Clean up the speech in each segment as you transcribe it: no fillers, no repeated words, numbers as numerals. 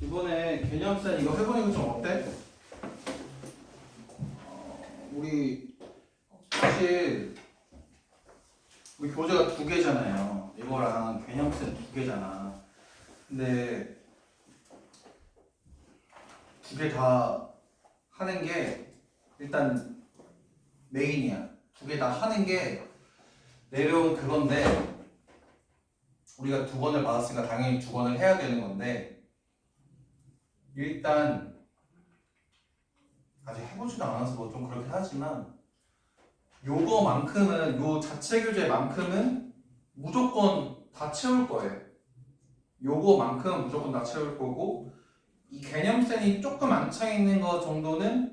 이번에 개념센 이거 해보니까 좀 어때? 우리 사실 우리 교재가 2개잖아요. 이거랑 개념센 2개잖아. 근데 2개 다 하는 게 일단 메인이야. 2개 다 하는 게 내려온 그건데 우리가 2권을 받았으니까 당연히 2권을 해야 되는 건데 일단 아직 해보지도 않아서 뭐 좀 그렇긴 하지만 요거만큼은 요 자체 교재만큼은 무조건 다 채울 거예요. 요거만큼은 무조건 다 채울 거고 이 개념센이 조금 안 차 있는 거 정도는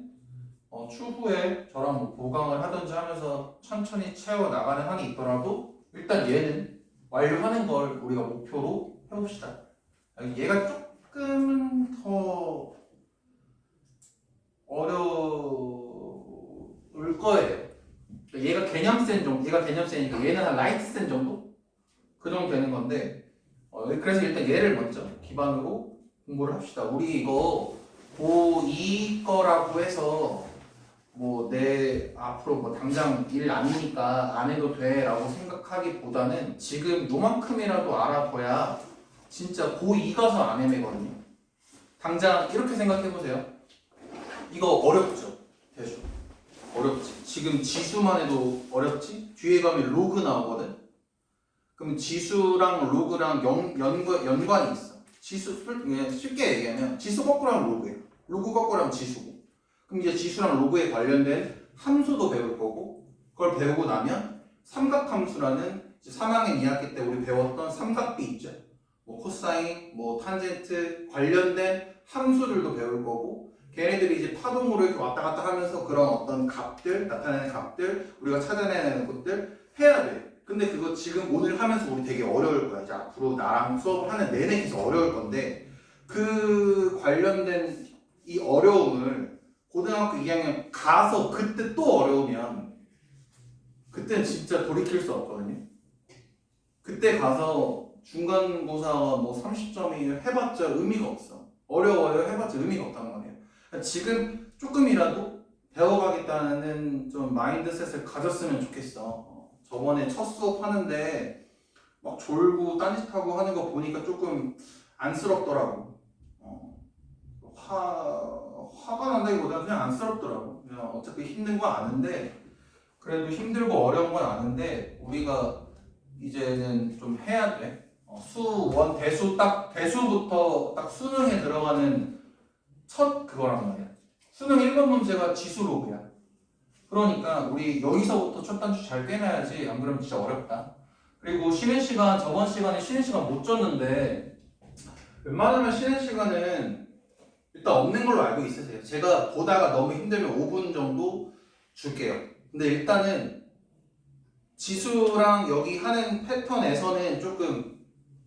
추후에 저랑 뭐 보강을 하든지 하면서 천천히 채워 나가는 한이 있더라도 일단 얘는 완료하는 걸 우리가 목표로 해봅시다. 얘가 조금 더 어려울 거예요. 얘가 개념센 정도, 얘가 개념센이니까 얘는 한 라이트센 정도? 그 정도 되는 건데 그래서 일단 얘를 먼저 기반으로 공부를 합시다. 우리 이거 고2 거라고 해서 뭐 내 앞으로 뭐 당장 일 아니니까 안 해도 돼 라고 생각하기보다는 지금 요만큼이라도 알아둬야 진짜 고2 가서 안 헤매거든요. 당장 이렇게 생각해보세요. 이거 어렵죠? 대수 어렵지. 지금 지수만 해도 어렵지? 뒤에 가면 로그 나오거든? 그럼 지수랑 로그랑 연관이 있어. 지수, 그냥 쉽게 얘기하면 지수 거꾸로 하면 로그예요. 로그 거꾸로 하면 지수고. 그럼 이제 지수랑 로그에 관련된 함수도 배울 거고 그걸 배우고 나면 삼각함수라는 3학년 2학기 때 우리 배웠던 삼각비 있죠. 뭐 코사인, 뭐 탄젠트 관련된 함수들도 배울 거고 걔네들이 이제 파동으로 이렇게 왔다 갔다 하면서 그런 어떤 값들, 나타내는 값들, 우리가 찾아내는 것들 해야 돼. 근데 그거 지금 오늘 하면서 우리 되게 어려울 거야. 이제 앞으로 나랑 수업하는 내내 계속 어려울 건데 그 관련된 이 어려움을 고등학교 2학년 가서 그때 또 어려우면 그때는 진짜 돌이킬 수 없거든요. 그때 가서 중간고사가 뭐 30점이 해봤자 의미가 없어. 어려워요 해봤자 의미가 없단 말이에요. 그러니까 지금 조금이라도 배워가겠다는 좀 마인드셋을 가졌으면 좋겠어. 저번에 첫 수업 하는데 막 졸고 딴짓하고 하는 거 보니까 조금 안쓰럽더라고. 화가 난다기보다는 그냥 안쓰럽더라고. 그냥 어차피 힘든 거 아는데 그래도 힘들고 어려운 건 아는데 우리가 이제는 좀 해야 돼. 수원 대수 딱 대수부터 딱 수능에 들어가는 첫 그거란 말이야. 수능 1번 문제가 지수 로그야. 그러니까 우리 여기서부터 첫 단추 잘 꿰놔야지 안 그러면 진짜 어렵다. 그리고 쉬는 시간 저번 시간에 쉬는 시간 못 줬는데 웬만하면 쉬는 시간은 일단 없는 걸로 알고 있으세요. 제가 보다가 너무 힘들면 5분 정도 줄게요. 근데 일단은 지수랑 여기 하는 패턴에서는 조금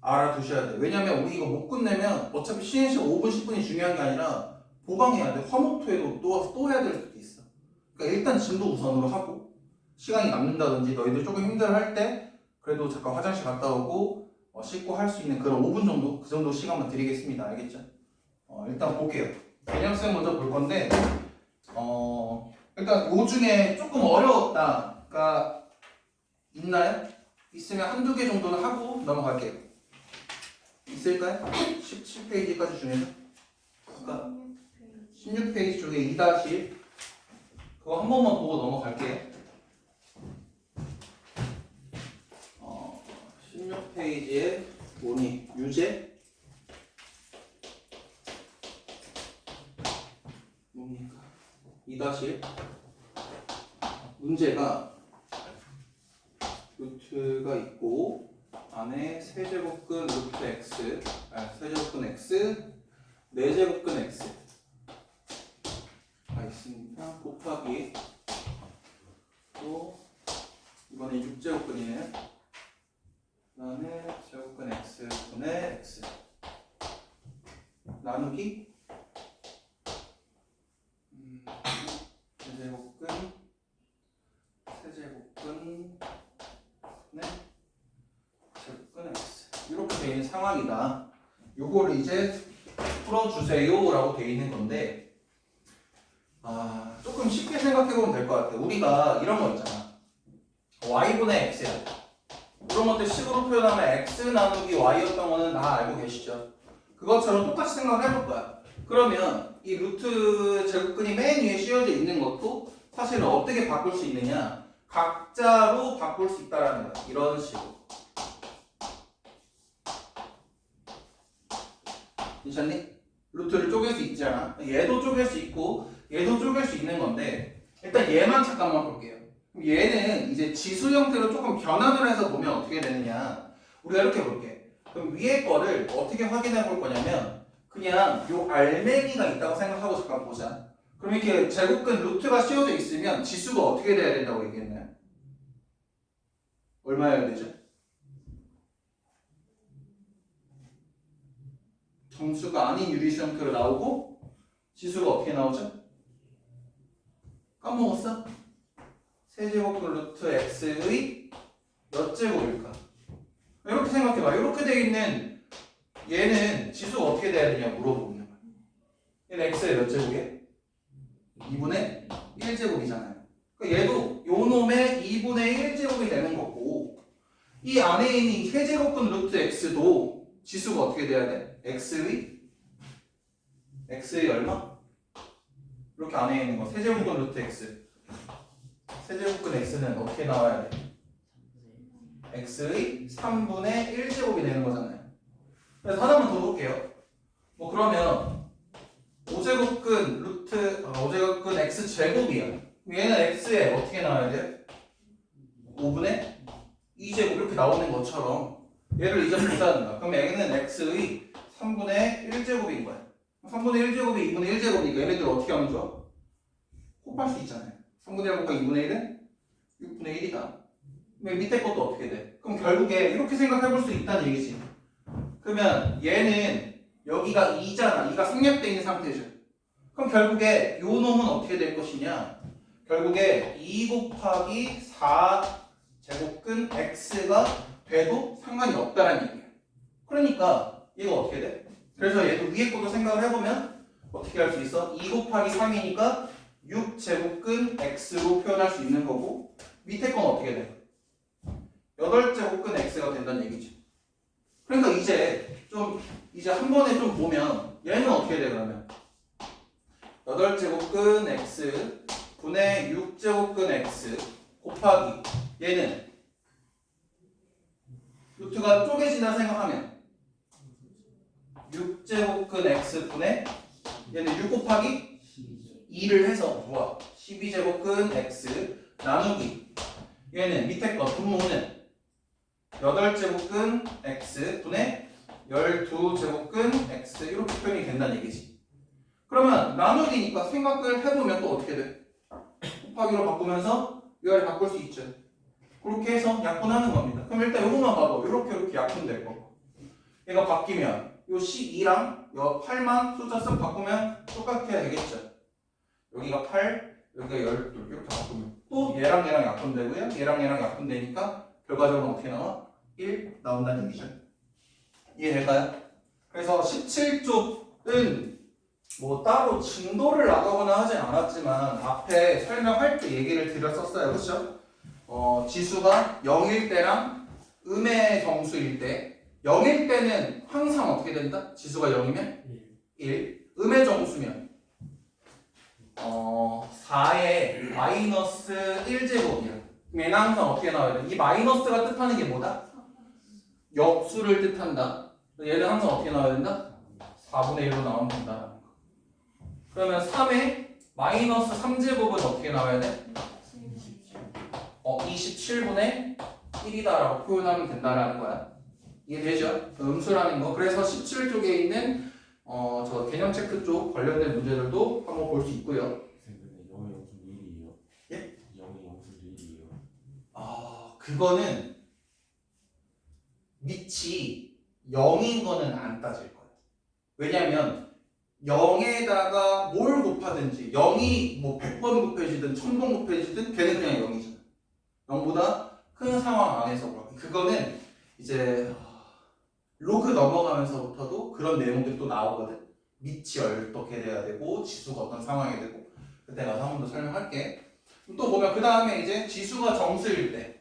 알아두셔야 돼요. 왜냐면 우리 이거 못 끝내면 어차피 쉬는 시간 5분, 10분이 중요한 게 아니라 보강해야 돼. 화목토에도 또 해야 될 수도 있어. 그러니까 일단 진도 우선으로 하고 시간이 남는다든지 너희들 조금 힘들어할 때 그래도 잠깐 화장실 갔다 오고 씻고 할 수 있는 그런 5분 정도 그 정도 시간만 드리겠습니다. 알겠죠? 일단 볼게요. 개념생 먼저 볼 건데 일단 요 중에 조금 어려웠다가 있나요? 있으면 한두 개 정도는 하고 넘어갈게요. 있을까요? 17페이지까지 중에서? 그러니까 16페이지 중에 2-1 그거 한 번만 보고 넘어갈게요. 16페이지에 뭐니? 유제? 뭡니까? 2-1 문제가 루트가 있고 안에 세제곱근 루트 x 세제곱근 x 4제곱근 x 가 있으니까 곱하기 또 이번에 6제곱근이네요. 그 다음에 제곱근 x분의 x 나누기 세제곱근 있는 상황이다. 요거를 이제 풀어주세요 라고 돼 있는 건데 조금 쉽게 생각해보면 될 것 같아요. 우리가 이런 거 있잖아. y분의 x야. 이런 것들 식으로 표현하면 x 나누기 y였던 거는 다 알고 계시죠? 그것처럼 똑같이 생각을 해볼 거야. 그러면 이 루트 제곱근이 맨 위에 씌워져 있는 것도 사실은 어떻게 바꿀 수 있느냐? 각자로 바꿀 수 있다라는 거야. 이런 식으로. 괜찮니? 루트를 쪼갤 수 있잖아. 얘도 쪼갤 수 있고 얘도 쪼갤 수 있는 건데 일단 얘만 잠깐만 볼게요. 그럼 얘는 이제 지수 형태로 조금 변환을 해서 보면 어떻게 되느냐. 우리가 이렇게 볼게. 그럼 위에 거를 어떻게 확인해 볼 거냐면 그냥 요 알맹이가 있다고 생각하고 잠깐 보자. 그럼 이렇게 제곱근 루트가 씌워져 있으면 지수가 어떻게 돼야 된다고 얘기했나요? 얼마여야 되죠? 정수가 아닌 유리수 형태로 나오고 지수가 어떻게 나오죠? 까먹었어? 세제곱근 루트 x의 몇 제곱일까? 이렇게 생각해봐. 이렇게 돼 있는 얘는 지수가 어떻게 돼야 되냐 물어보는 거야. 얘는 x의 몇 제곱이야? 2분의 1제곱이잖아요. 그러니까 얘도 요 놈의 2분의 1제곱이 되는 거고 이 안에 있는 이 세제곱근 루트 x도 지수가 어떻게 돼야 돼? x의 얼마? 이렇게 안에 있는 거 세제곱근 루트 x 세제곱근 x는 어떻게 나와야 돼? x의 3분의 1제곱이 되는 거잖아요. 그래서 하나만 더 볼게요. 뭐 그러면 5제곱근 x 제곱이야. 얘는 x에 어떻게 나와야 돼? 5분의 2제곱 이렇게 나오는 것처럼 얘를 이제 보자는 거야. 그럼 얘는 x의 3분의 1제곱인 거야. 3분의 1제곱이 2분의 1제곱이니까 얘네들 어떻게 하면 좋아? 곱할 수 있잖아요. 3분의 1 곱하기 2분의 1은 6분의 1이다. 그럼 밑에 것도 어떻게 돼? 그럼 결국에 이렇게 생각해 볼 수 있다는 얘기지. 그러면 얘는 여기가 2잖아. 2가 생략되어 있는 상태죠. 그럼 결국에 요 놈은 어떻게 될 것이냐? 결국에 2 곱하기 4 제곱근 x가 돼도 상관이 없다라는 얘기야. 그러니까 얘가 어떻게 돼? 그래서 얘도 위에 것도 생각을 해보면 어떻게 할 수 있어? 2 곱하기 3이니까 6제곱근 x로 표현할 수 있는 거고 밑에 건 어떻게 돼? 8제곱근 x가 된다는 얘기지. 그러니까 이제 한 번에 좀 보면 얘는 어떻게 돼 그러면? 8제곱근 x 분의 6제곱근 x 곱하기 얘는 루트가 쪼개진다 생각하면 6제곱근 x 분의 얘는 6 곱하기 2를 해서 뭐야? 12제곱근 x 나누기 얘는 밑에 거 분모는 8제곱근 x 분의 12제곱근 x 이렇게 표현이 된다는 얘기지. 그러면 나누기니까 생각을 해보면 또 어떻게 돼? 곱하기로 바꾸면서 위아래 바꿀 수 있죠. 그렇게 해서 약분하는 겁니다. 그럼 일단 요것만 봐봐. 이렇게 약분될 거. 얘가 바뀌면 요 12랑 요 8만 숫자 쓱 바꾸면 똑같게 해야 되겠죠. 여기가 8, 여기가 12 이렇게 바꾸면 또 얘랑 약분되고요. 얘랑 약분되니까 결과적으로 어떻게 나와? 1 나온다는 얘기죠. 이해될까요? 그래서 17쪽은 뭐 따로 진도를 나가거나 하진 않았지만 앞에 설명할 때 얘기를 드렸었어요. 그렇죠? 지수가 0일 때랑 음의 정수일 때 0일 때는 항상 어떻게 된다? 지수가 0이면 1 음의 정수면 4의 마이너스 1제곱이야. 얘는 항상 어떻게 나와야 돼? 이 마이너스가 뜻하는 게 뭐다? 역수를 뜻한다. 얘는 항상 어떻게 나와야 된다? 4분의 1로 나오면 된다. 그러면 3의 마이너스 3제곱은 어떻게 나와야 돼? 27분의 1이다라고 표현하면 된다라는 거야. 이해되죠? 음수라는 거. 그래서 17쪽에 있는 저 개념 체크 쪽 관련된 문제들도 한번 볼 수 있고요. 근데 0의 영수도 1이에요. 예? 0의 영수도 1이에요. 그거는 밑이 0인 거는 안 따질 거예요. 왜냐면 0에다가 뭘 곱하든지 0이 뭐 100번 곱해지든 1000번 곱해지든 걔는 그냥 0이잖아. 0보다 큰 상황 안에서 그거는 이제 로그 넘어가면서부터도 그런 내용들이 또 나오거든. 밑이 어떻게 돼야 되고 지수가 어떤 상황이 되고 그때 가서 한 번 더 설명할게. 또 보면 그 다음에 이제 지수가 정수일 때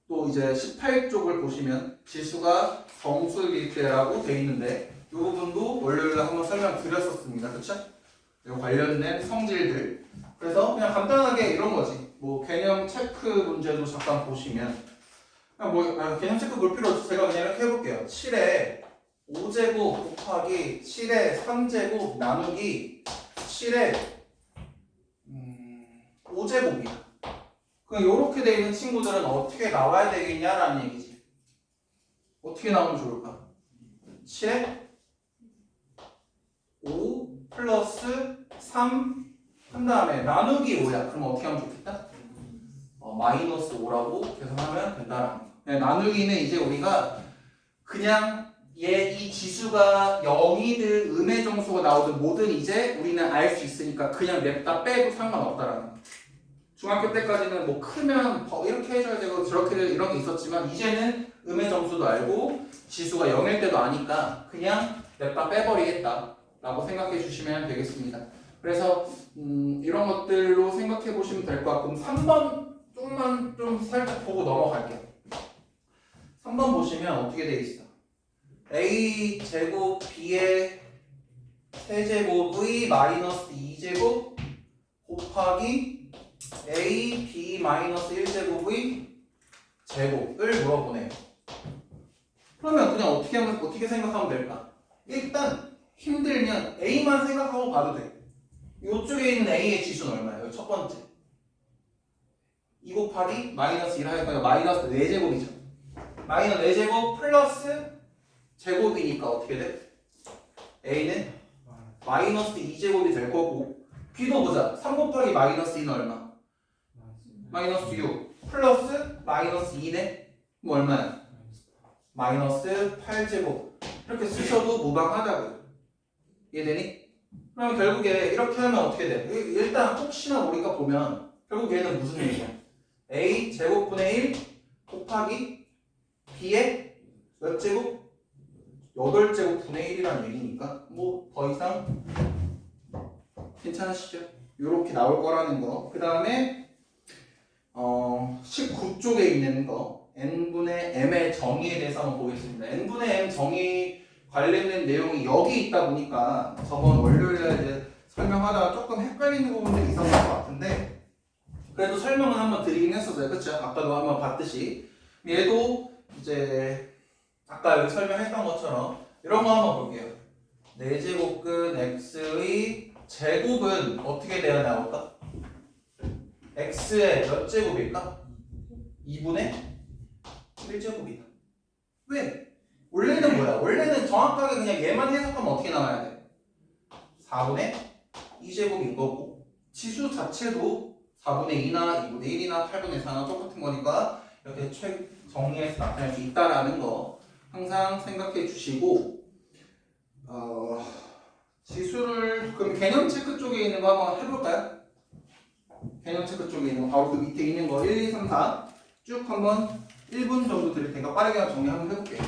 또 이제 18쪽을 보시면 지수가 정수일 때라고 돼 있는데 이 부분도 월요일에 한번 설명드렸었습니다. 그쵸? 관련된 성질들. 그래서 그냥 간단하게 이런 거지. 뭐 개념 체크 문제도 잠깐 보시면 그냥 뭐 개념 체크 볼 필요 없이 제가 그냥 이렇게 해볼게요. 7에 5제곱 곱하기 7에 3제곱 나누기 7에 5제곱이야. 그럼 이렇게 돼 있는 친구들은 어떻게 나와야 되겠냐라는 얘기지. 어떻게 나오면 좋을까? 7에 5 플러스 3 한 다음에 나누기 5야. 그럼 어떻게 하면 좋겠다? 마이너스 5라고 계산하면 된다라는 거. 나누기는 이제 우리가 그냥 이 지수가 0이든 음의 정수가 나오든 뭐든 이제 우리는 알 수 있으니까 그냥 냅다 빼도 상관없다라는 거. 중학교 때까지는 뭐 크면 이렇게 해줘야 되고 저렇게 이런 게 있었지만 이제는 음의 정수도 알고 지수가 0일 때도 아니까 그냥 냅다 빼버리겠다 라고 생각해 주시면 되겠습니다. 그래서 이런 것들로 생각해 보시면 될 것 같고 3번 조금만 좀 살짝 보고 넘어갈게요. 3번 보시면 어떻게 돼 있어? a 제곱 b의 세제곱의 마이너스 2제곱 곱하기 a b 마이너스 1제곱의 제곱을 물어보네요. 그러면 그냥 어떻게 생각하면 될까? 일단 힘들면 a만 생각하고 봐도 돼. 이쪽에 있는 a의 지수는 얼마예요? 첫 번째 2 곱하기 마이너스 1 하니까 마이너스 4제곱이죠. 마이너스 4제곱 플러스 제곱이니까 어떻게 돼? a는 마이너스 2제곱이 될 거고 b도 보자. 3 곱하기 마이너스 2는 얼마? 마이너스 6 플러스 마이너스 2네? 뭐 얼마야? 마이너스 8제곱. 이렇게 쓰셔도 무방하다고요. 이해되니? 그럼 결국에 이렇게 하면 어떻게 돼? 일단 혹시나 모르니까 보면 결국 얘는 무슨 얘기야? a 제곱분의 1 곱하기 b의 몇 제곱? 8제곱 분의 1이라는 얘기니까 뭐 더 이상 괜찮으시죠? 이렇게 나올 거라는 거. 그 다음에 19쪽에 있는 거 n분의 m의 정의에 대해서 한번 보겠습니다. n분의 m 정의 관련된 내용이 여기 있다 보니까 저번 월요일에 이제 설명하다가 조금 헷갈리는 부분들이 있었던 것 같은데 그래도 설명은 한번 드리긴 했었어요. 그쵸? 아까도 한번 봤듯이 얘도 이제 아까 여기 설명했던 것처럼 이런 거 한번 볼게요. 4제곱근 x의 제곱은 어떻게 되어 나올까? x의 몇 제곱일까? 2분의 1제곱이다. 왜? 원래는 뭐야? 원래는 정확하게 그냥 얘만 해석하면 어떻게 나와야 돼? 4분의 2제곱인 거고 지수 자체도 4분의 2나 2분의 1이나 8분의 4나 똑같은 거니까 이렇게 정리해서 나타낼 수 있다라는 거 항상 생각해 주시고 지수를 그럼 개념 체크 쪽에 있는 거 한번 해볼까요? 개념 체크 쪽에 있는 거 바로 그 밑에 있는 거 1, 2, 3, 4 쭉 한번 1분 정도 드릴 테니까 빠르게 정리 한번 해볼게요.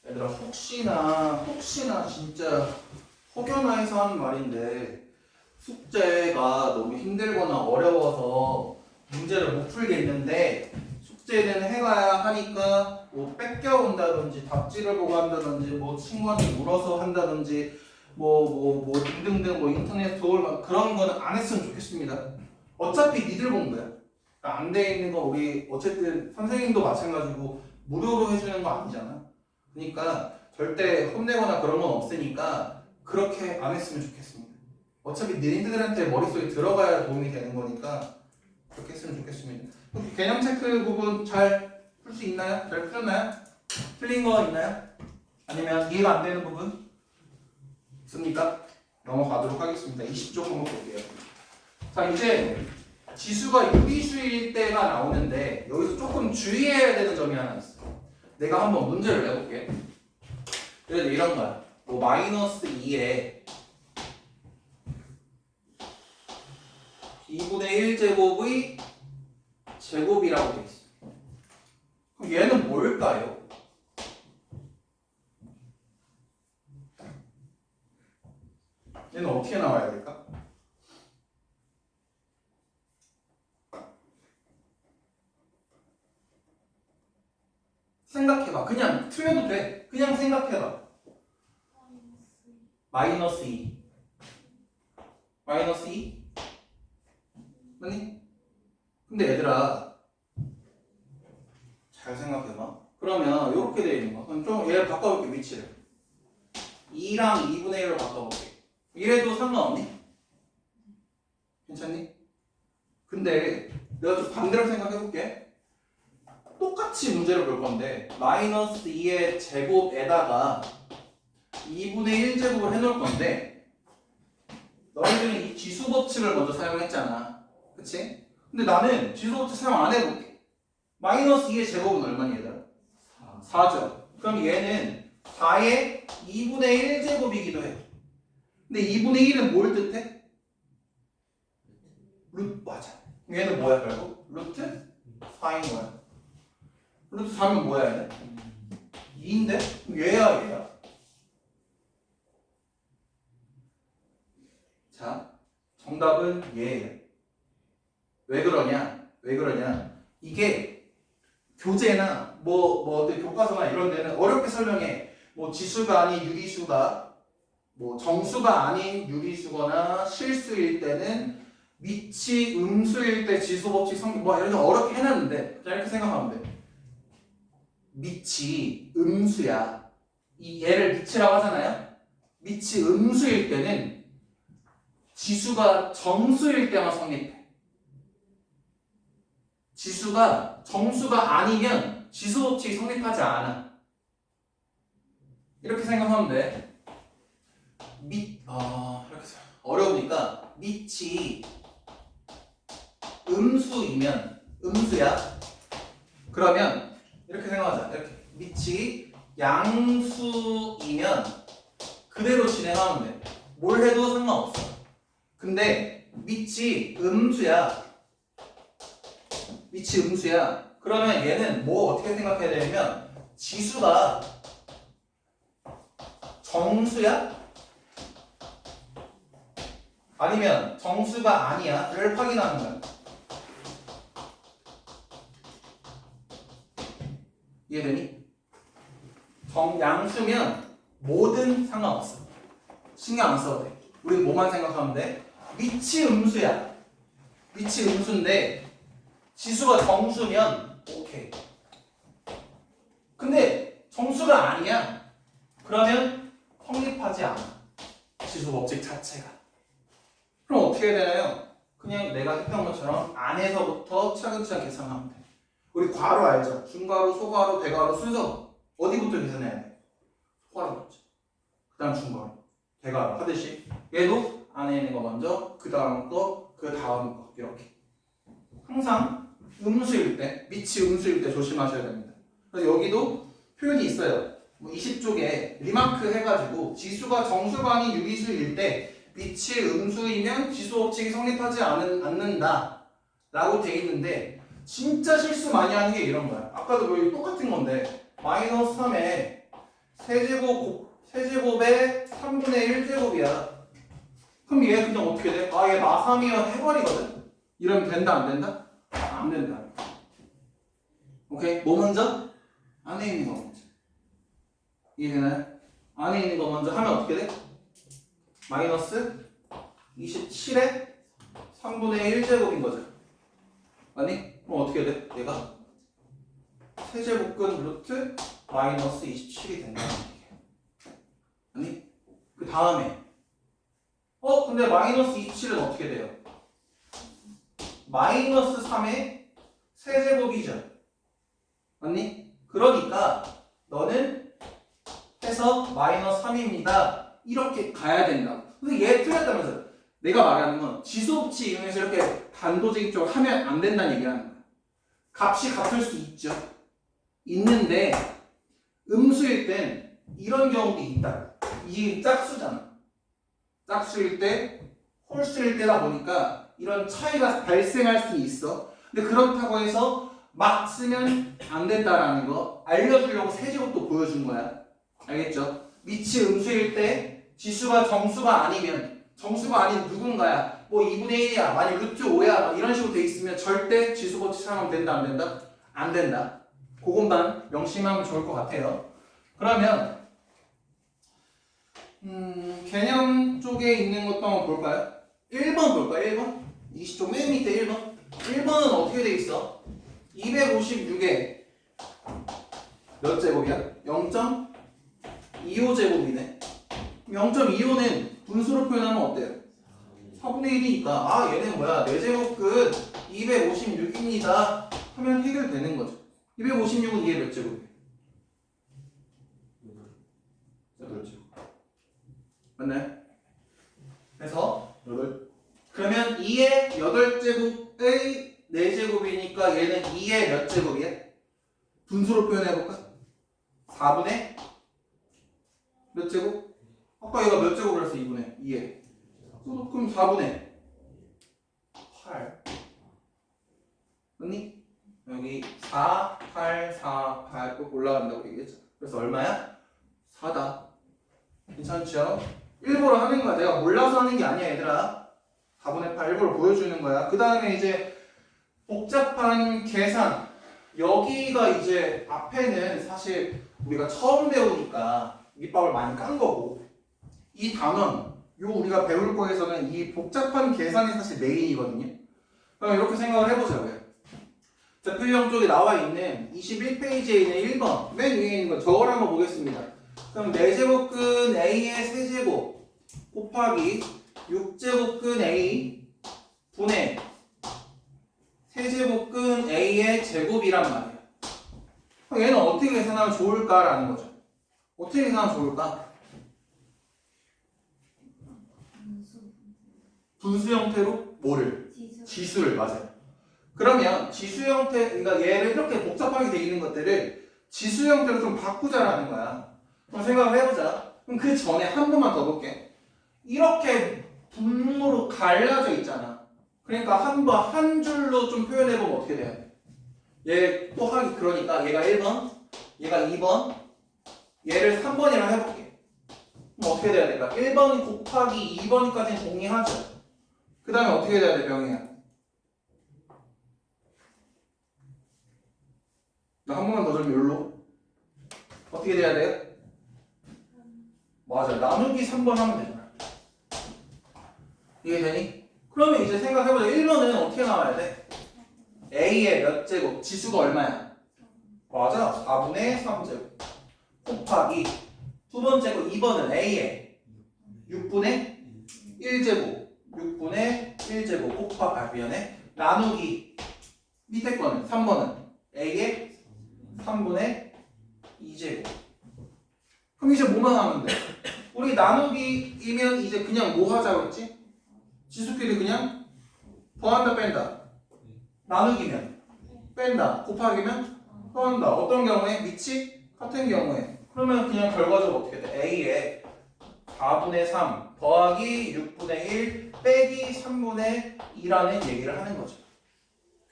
얘들아 혹시나 진짜 혹여나해서 하는 말인데 숙제가 너무 힘들거나 어려워서 문제를 못 풀겠는데 숙제는 해가야 하니까 뭐 뺏겨온다든지 답지를 보고 한다든지 뭐 친구한테 물어서 한다든지 뭐 등등등 뭐 인터넷 도울 그런 거는 안 했으면 좋겠습니다. 어차피 니들 본 거야. 안 돼 있는 거 우리 어쨌든 선생님도 마찬가지고 무료로 해주는 거 아니잖아. 그러니까 절대 혼내거나 그런 건 없으니까 그렇게 안 했으면 좋겠습니다. 어차피 니네들한테 머릿속에 들어가야 도움이 되는 거니까 그렇게 했으면 좋겠습니다. 개념 체크 부분 잘 풀 수 있나요? 잘 풀었나요? 틀린 거 있나요? 아니면 이해가 안 되는 부분? 있습니까? 넘어가도록 하겠습니다. 20쪽 한번 볼게요. 자, 이제 지수가 유리수일 때가 나오는데 여기서 조금 주의해야 되는 점이 하나 있어. 내가 한번 문제를 내볼게. 예를 들어 이런 거야. 뭐 마이너스 2에 2분의 1제곱의 제곱이라고 돼 있어. 그럼 얘는 뭘까요? 얘는 어떻게 나와야 될까? 생각해봐. 그냥 틀려도 돼. 그냥 생각해봐. 마이너스 2. 마이너스 2? 맞니? 근데 얘들아 잘 생각해봐. 그러면 이렇게 되어 있는 거야. 그럼 좀 얘를 바꿔볼게. 위치를 2랑 2분의 1로 바꿔볼게. 이래도 상관없니? 괜찮니? 근데 내가 좀 반대로 생각해볼게. 똑같이 문제를 볼 건데 마이너스 2의 제곱에다가 2분의 1제곱을 해놓을 건데 너희들은 이 지수 법칙을 먼저 사용했잖아. 그치? 근데 나는 지수 법칙 사용 안 해볼게. 마이너스 2의 제곱은 얼마니 얘들아? 4죠. 그럼 얘는 4의 2분의 1제곱이기도 해. 근데 2분의 1은 뭘 뜻해? 맞아. 얘는 뭐야 결국? 루트 4인 거야. 루트 4면 뭐야 얘는? 2인데? 그럼 얘야. 자, 정답은 얘예요. 왜 그러냐? 이게 교재나 어디 교과서나 이런 데는 어렵게 설명해. 뭐 지수가 아닌 유리수가 뭐 정수가 아닌 유리수거나 실수일 때는 미치 음수일 때 지수 법칙 성립 뭐 이런 거 어렵게 해놨는데 자 이렇게 생각하면 돼. 미치 음수야. 이 얘를 미치라고 하잖아요. 미치 음수일 때는 지수가 정수일 때만 성립해. 지수가 정수가 아니면 지수 법칙이 성립하지 않아. 이렇게 생각하면 돼. 이렇게 어려우니까 밑이 음수야. 그러면 이렇게 생각하자. 이렇게 밑이 양수이면 그대로 진행하면 돼. 뭘 해도 상관없어. 근데 밑이 음수야. 그러면 얘는 뭐 어떻게 생각해야 되냐면 지수가 정수야? 아니면 정수가 아니야?를 확인하는 거야. 이해되니? 양수면 뭐든 상관없어. 신경 안 써도 돼. 우린 뭐만 생각하면 돼? 밑이 음수야. 밑이 음수인데 지수가 정수면 오케이. 근데 정수가 아니야. 그러면 성립하지 않아. 지수 법칙 자체가. 그럼 어떻게 되나요? 그냥 내가 했던 것처럼 안에서부터 차근차근 계산하면 돼. 우리 괄호 알죠? 중괄호, 소괄호, 대괄호 순서 어디부터 계산해야 돼? 소괄호부터. 그 다음 중괄호, 대괄호 하듯이 얘도 안에 있는 거 먼저 그 다음 거, 그 다음 거 이렇게. 항상 음수일 때, 밑이 음수일 때 조심하셔야 됩니다. 그래서 여기도 표현이 있어요. 뭐 20쪽에 리마크 해가지고 지수가 정수가 아닌 유리수일 때 밑이 음수이면 지수 법칙이 성립하지 않는다 라고 돼 있는데 진짜 실수 많이 하는 게 이런 거야. 아까도 거의 똑같은 건데 마이너스 3에 세제곱에 3분의 1제곱이야. 그럼 얘 그냥 어떻게 돼? 얘 마삼이야 해버리거든? 이러면 된다 안 된다? 안 된다. 오케이? 뭐 먼저? 안에 있는 거 먼저. 이해되나요? 안에 있는 거 먼저 하면 어떻게 돼? 마이너스 27에 3분의 1제곱인 거죠. 아니? 그럼 어떻게 돼? 얘가 세제곱근 루트 마이너스 27이 된다는 얘기예요. 아니? 그 다음에 근데 마이너스 27은 어떻게 돼요? 마이너스 3의 세제곱이죠. 맞니? 그러니까 너는 해서 마이너스 3입니다. 이렇게 가야 된다. 근데 얘 틀렸다면서요. 내가 말하는 건 지수법칙 이용해서 이렇게 단도직입적으로 하면 안 된다는 얘기하는 거야. 값이 같을 수 있죠. 있는데 음수일 땐 이런 경우도 있다. 이게 짝수잖아. 짝수일 때 홀수일 때다 보니까 이런 차이가 발생할 수 있어. 근데 그렇다고 해서 막 쓰면 안 된다라는 거 알려주려고 세제곱도 보여준 거야. 알겠죠? 미치 음수일 때 지수가 정수가 아니면 정수가 아닌 누군가야. 뭐 2분의 1이야. 만약 루트 5야. 이런 식으로 돼 있으면 절대 지수법칙 사용하면 된다 안 된다? 안 된다. 그것만 명심하면 좋을 것 같아요. 그러면 개념 쪽에 있는 것도 한번 볼까요? 1번 볼까요? 1번? 20쪽 맨 밑에 1번. 1번은 어떻게 돼 있어? 256에 몇 제곱이야? 0.25제곱이네. 0.25는 분수로 표현하면 어때요? 4분의 1이니까 아 얘는 뭐야 4제곱 끝 256입니다 하면 해결되는 거죠. 256은 이게 몇 제곱이에요? 8제곱 맞나요? 그래서 그러면 2의 8제곱의 4제곱이니까 얘는 2의 몇 제곱이야? 분수로 표현해볼까? 4분의 몇 제곱? 아까 얘가 몇 제곱을 했어? 2분의 2에 그럼 4분의 8 맞니? 여기 4, 8, 4, 8 꼭 올라간다고 얘기했죠. 그래서 얼마야? 4다. 괜찮죠? 일부러 하는 거야. 내가 몰라서 하는 게 아니야 얘들아. 4분의 8 일부러 보여주는 거야. 그 다음에 이제 복잡한 계산 여기가 이제 앞에는 사실 우리가 처음 배우니까 밑밥을 많이 깐 거고 이 단원 요 우리가 배울 거에서는 이 복잡한 계산이 사실 메인이거든요. 그럼 이렇게 생각을 해보자고요. 대표형 쪽에 나와 있는 21페이지에 있는 1번 맨 위에 있는 거 저걸 한번 보겠습니다. 그럼 4제곱근 A의 세제곱 곱하기 6제곱근 A 분의 세제곱근 A의 제곱이란 말이에요. 그럼 얘는 어떻게 계산하면 좋을까라는 거죠. 어떻게 계산하면 좋을까? 분수 형태로 뭐를? 지수를 맞아요. 그러면 지수 형태, 그러니까 얘를 이렇게 복잡하게 돼 있는 것들을 지수 형태로 좀 바꾸자라는 거야. 그럼 생각을 해보자. 그럼 그 전에 한 번만 더 볼게. 이렇게 분모로 갈라져 있잖아. 그러니까 한 줄로 좀 표현해보면 어떻게 돼야 돼? 얘 또 하기 그러니까 얘가 1번, 얘가 2번, 얘를 3번이랑 해볼게. 그럼 어떻게 돼야 될까? 1번 곱하기 2번까지는 동의하죠. 그 다음에 어떻게 돼야 돼, 병이야? 나 한 번만 더 좀 열로. 어떻게 돼야 돼요? 맞아. 나누기 3번 하면 되잖아. 이해되니? 그러면 이제 생각해보자. 1번은 어떻게 나와야 돼? A의 몇 제곱? 지수가 얼마야? 맞아. 4분의 3제곱. 곱하기 두 번째 거 2번은 A의 6분의 1제곱. 6분의 1제곱 곱하기 미안해. 나누기 밑에 거는 3번은 A의 3분의 2제곱. 그럼 이제 뭐만 하면 돼? 우리 나누기이면 이제 그냥 뭐 하자고 했지? 지수끼리 그냥 더한다 뺀다. 나누기면 뺀다. 곱하기면 더한다. 어떤 경우에? 밑이 같은 경우에. 그러면 그냥 결과적으로 어떻게 돼? A에 4분의 3 더하기 6분의 1 빼기 3분의 2라는 얘기를 하는 거죠.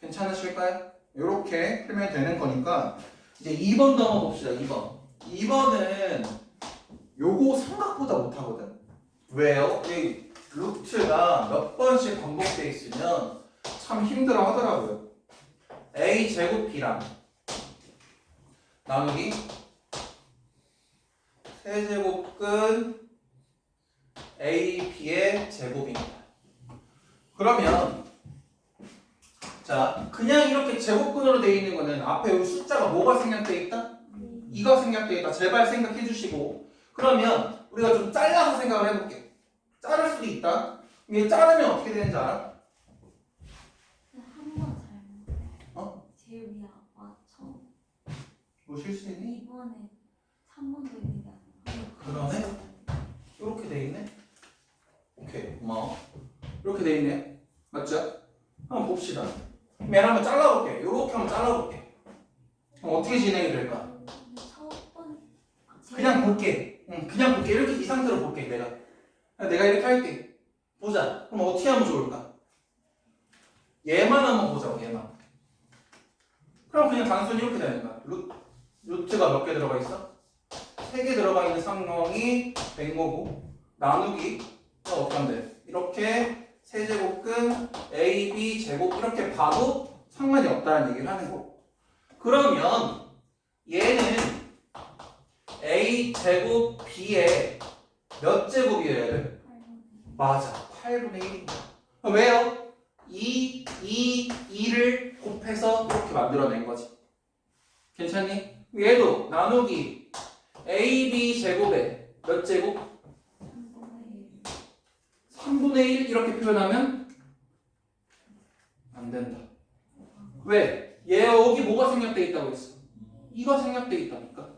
괜찮으실까요? 이렇게 풀면 되는 거니까 이제 2번 넘어 봅시다. 2번. 2번은 요거 생각보다 못하거든. 왜요? 이 루트가 몇 번씩 반복돼 있으면 참 힘들어 하더라고요. A 제곱 B랑 나누기 세제곱근 A, B의 제곱입니다. 그러면 자 그냥 이렇게 제곱근으로 되어 있는 거는 앞에 여기 숫자가 뭐가 생략되어 있다? 2가 생략되어 있다. 제발 생각해 주시고 그러면 우리가 좀 잘라서 생각을 해볼게. 자를 수도 있다. 이게 자르면 어떻게 되는지 알아? 한번 잘못. 어? 제일 위에 처음. 뭐 실수했니? 2번에 3번도 있는 게 아니라. 그러네? 이렇게 돼 돼 있네요. 맞죠? 한번 봅시다. 맨 한번 잘라볼게. 요렇게 한번 잘라볼게. 그럼 어떻게 진행이 될까? 첫 번. 그냥 볼게. 그냥 볼게. 이렇게 이 상태로 볼게. 내가 이렇게 할게. 보자. 그럼 어떻게 하면 좋을까? 얘만 한번 보자고. 얘만. 그럼 그냥 단순히 이렇게 되는 거야. 루트가 몇 개 들어가 있어? 3개 들어가 있는 상황이 된 거고, 나누기 어떻게 하면 돼? 이렇게 세제곱근 AB 제곱 이렇게 봐도 상관이 없다는 얘기를 하는 거고. 그러면 얘는 A 제곱 B의 몇 제곱이에요, 얘를? 맞아, 8분의 1입니다. 왜요? 2를 곱해서 이렇게 만들어낸 거지. 괜찮니? 얘도 나누기 AB 제곱에 몇 제곱? 3분의 1 이렇게 표현하면 안 된다. 왜? 얘 여기 뭐가 생략돼 있다고 했어? 2가 생략돼 있다니까.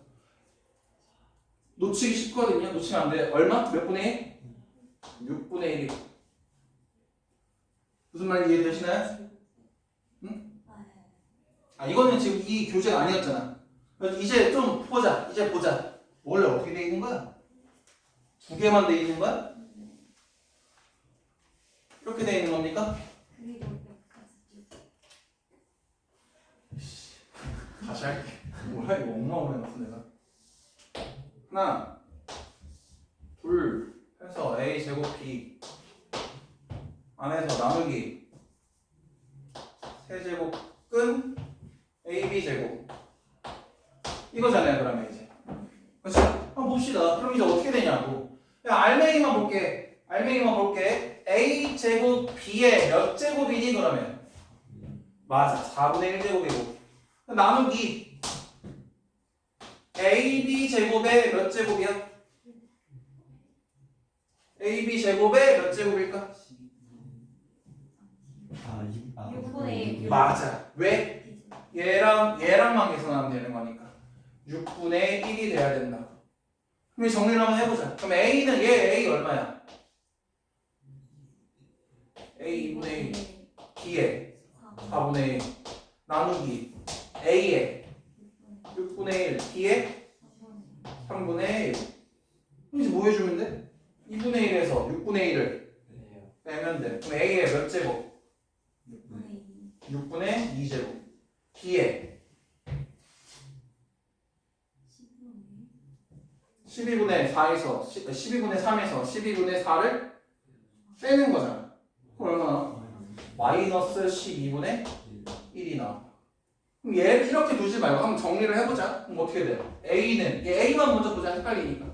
놓치기 쉽거든요. 놓치면 안 돼. 얼마? 몇 분의 1? 6분의 1이고. 무슨 말인지 이해되시나요? 아, 이거는 지금 이 교재가 아니었잖아. 이제 좀 보자. 이제 보자. 원래 어떻게 돼 있는 거야? 2개만 돼 있는 거야? 이렇게 돼 있는 겁니까? 다시 할게. 뭐야 이거 엉망으로 해놨어 내가. 하나, 둘 해서 A 제곱 B 안에서 나누기 세제곱 끈 AB 제곱 이거잖아요. 그러면 이제 그렇죠? 한번 봅시다. 그럼 이제 어떻게 되냐고. 그냥 알맹이만 볼게. A 제곱 B의 몇 제곱이니 그러면? 맞아, 4분의 1제곱이고. 나누기 AB 제곱의 몇 제곱이야? AB 제곱의 몇 제곱일까? 6분의 1. 맞아. 왜? 얘랑만 계산하면 되는 거니까 6분의 1이 돼야 된다. 그럼 정리를 한번 해보자. 그럼 A는 A 얼마야? A 2분의 1 B에 4분의 1 나누기 A에 6분의 1 B에 3분의 1 이제 뭐 해주면 돼? 2분의 1에서 6분의 1을 빼면 돼. 그럼 A에 몇 제곱? 6분의 2제곱 B에 12분의 4에서 12분의 3에서 12분의 4를 빼는 거잖아. 그럼 얼마나? 마이너스 12분의 1이 나와. 그럼 얘를 이렇게 두지 말고 한번 정리를 해보자. 그럼 어떻게 돼요? A는 A만 먼저 보자. 헷갈리니까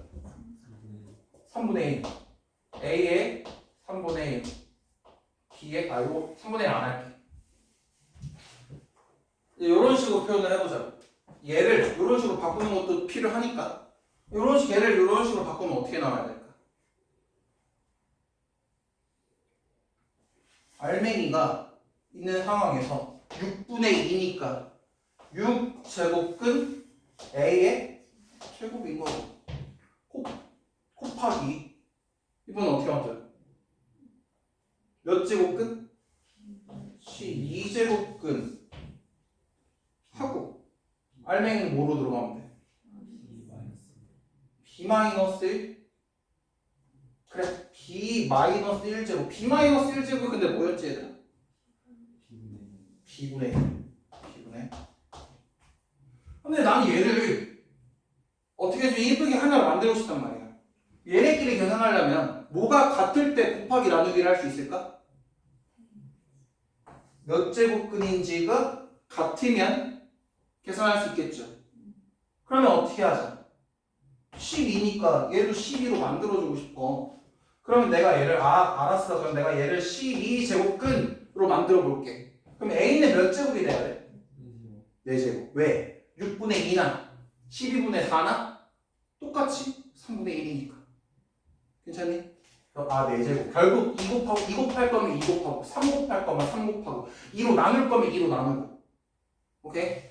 3분의 1 A에 3분의 1 B에 이거 3분의 1 안 할게. 이런 식으로 표현을 해보자. 얘를 이런 식으로 바꾸는 것도 필요하니까 얘를 이런 식으로 바꾸면 어떻게 나와야 될까? 알맹이가 있는 상황에서 6분의 2니까 6제곱근 A의 제곱인 거고 곱하기 이번엔 어떻게 하죠? 몇 제곱근? 12제곱근 하고 알맹이는 뭐로 들어가면 돼? B-1 그래 B-1제곱 B-1제곱이 근데 뭐였지 얘들아? B분의 1 근데 난 얘를 어떻게 좀 이쁘게 하나를 만들고 싶단 말이야. 얘네끼리 계산하려면 뭐가 같을 때 곱하기 나누기를 할 수 있을까? 몇 제곱근인지가 같으면 계산할 수 있겠죠. 그러면 어떻게 하자? 12니까 얘도 12로 만들어주고 싶어. 그러면 내가 얘를 알았어. 그럼 내가 얘를 12제곱근으로 만들어 볼게. 그럼 A는 몇 제곱이 돼야 돼? 4제곱. 왜? 6분의 2나 12분의 4나 똑같이 3분의 1이니까. 괜찮니? 4제곱. 결국 2 곱할 거면 2 곱하고 3 곱할 거면 3 곱하고 2로 나눌 거면 2로 나누고. 오케이?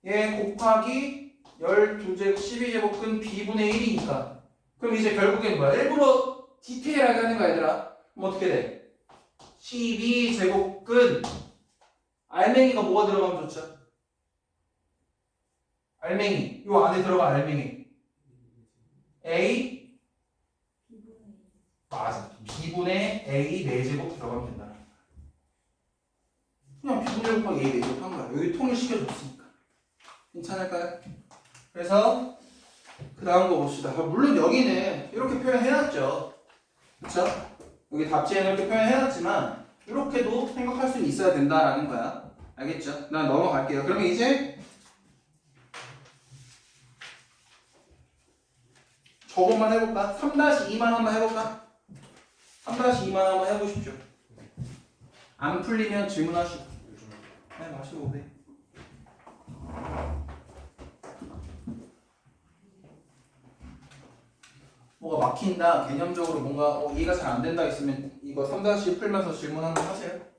얘 곱하기 12제곱 12제곱근 B분의 1이니까 그럼 이제 결국엔 뭐야? 일부러 디테일하게 하는 거야 얘들아. 그럼 어떻게 돼? 12제곱근 알맹이가 뭐가 들어가면 좋죠? 알맹이 요 안에 들어가 알맹이 A 맞아 B분의 A 4제곱 들어가면 된다. 그냥 B분 제곱하기 A 4제곱 한 거야. 여기 통일시켜줬으니까 괜찮을까요? 그래서 그 다음 거 봅시다. 물론 여기는 이렇게 표현해놨죠. 그쵸? 여기 답지에는 이렇게 표현해놨지만 이렇게도 생각할 수 있어야 된다라는 거야. 알겠죠? 난 넘어갈게요. 그러면 이제 저것만 해볼까? 3-2만 한번 해볼까? 3-2만 한번 해보십시오. 안 풀리면 질문하시고. 네, 마시고 오세요. 뭐가 막힌다, 개념적으로 뭔가 이해가 잘 안 된다 있으면 이거 3-2 풀면서 질문 한번 하세요.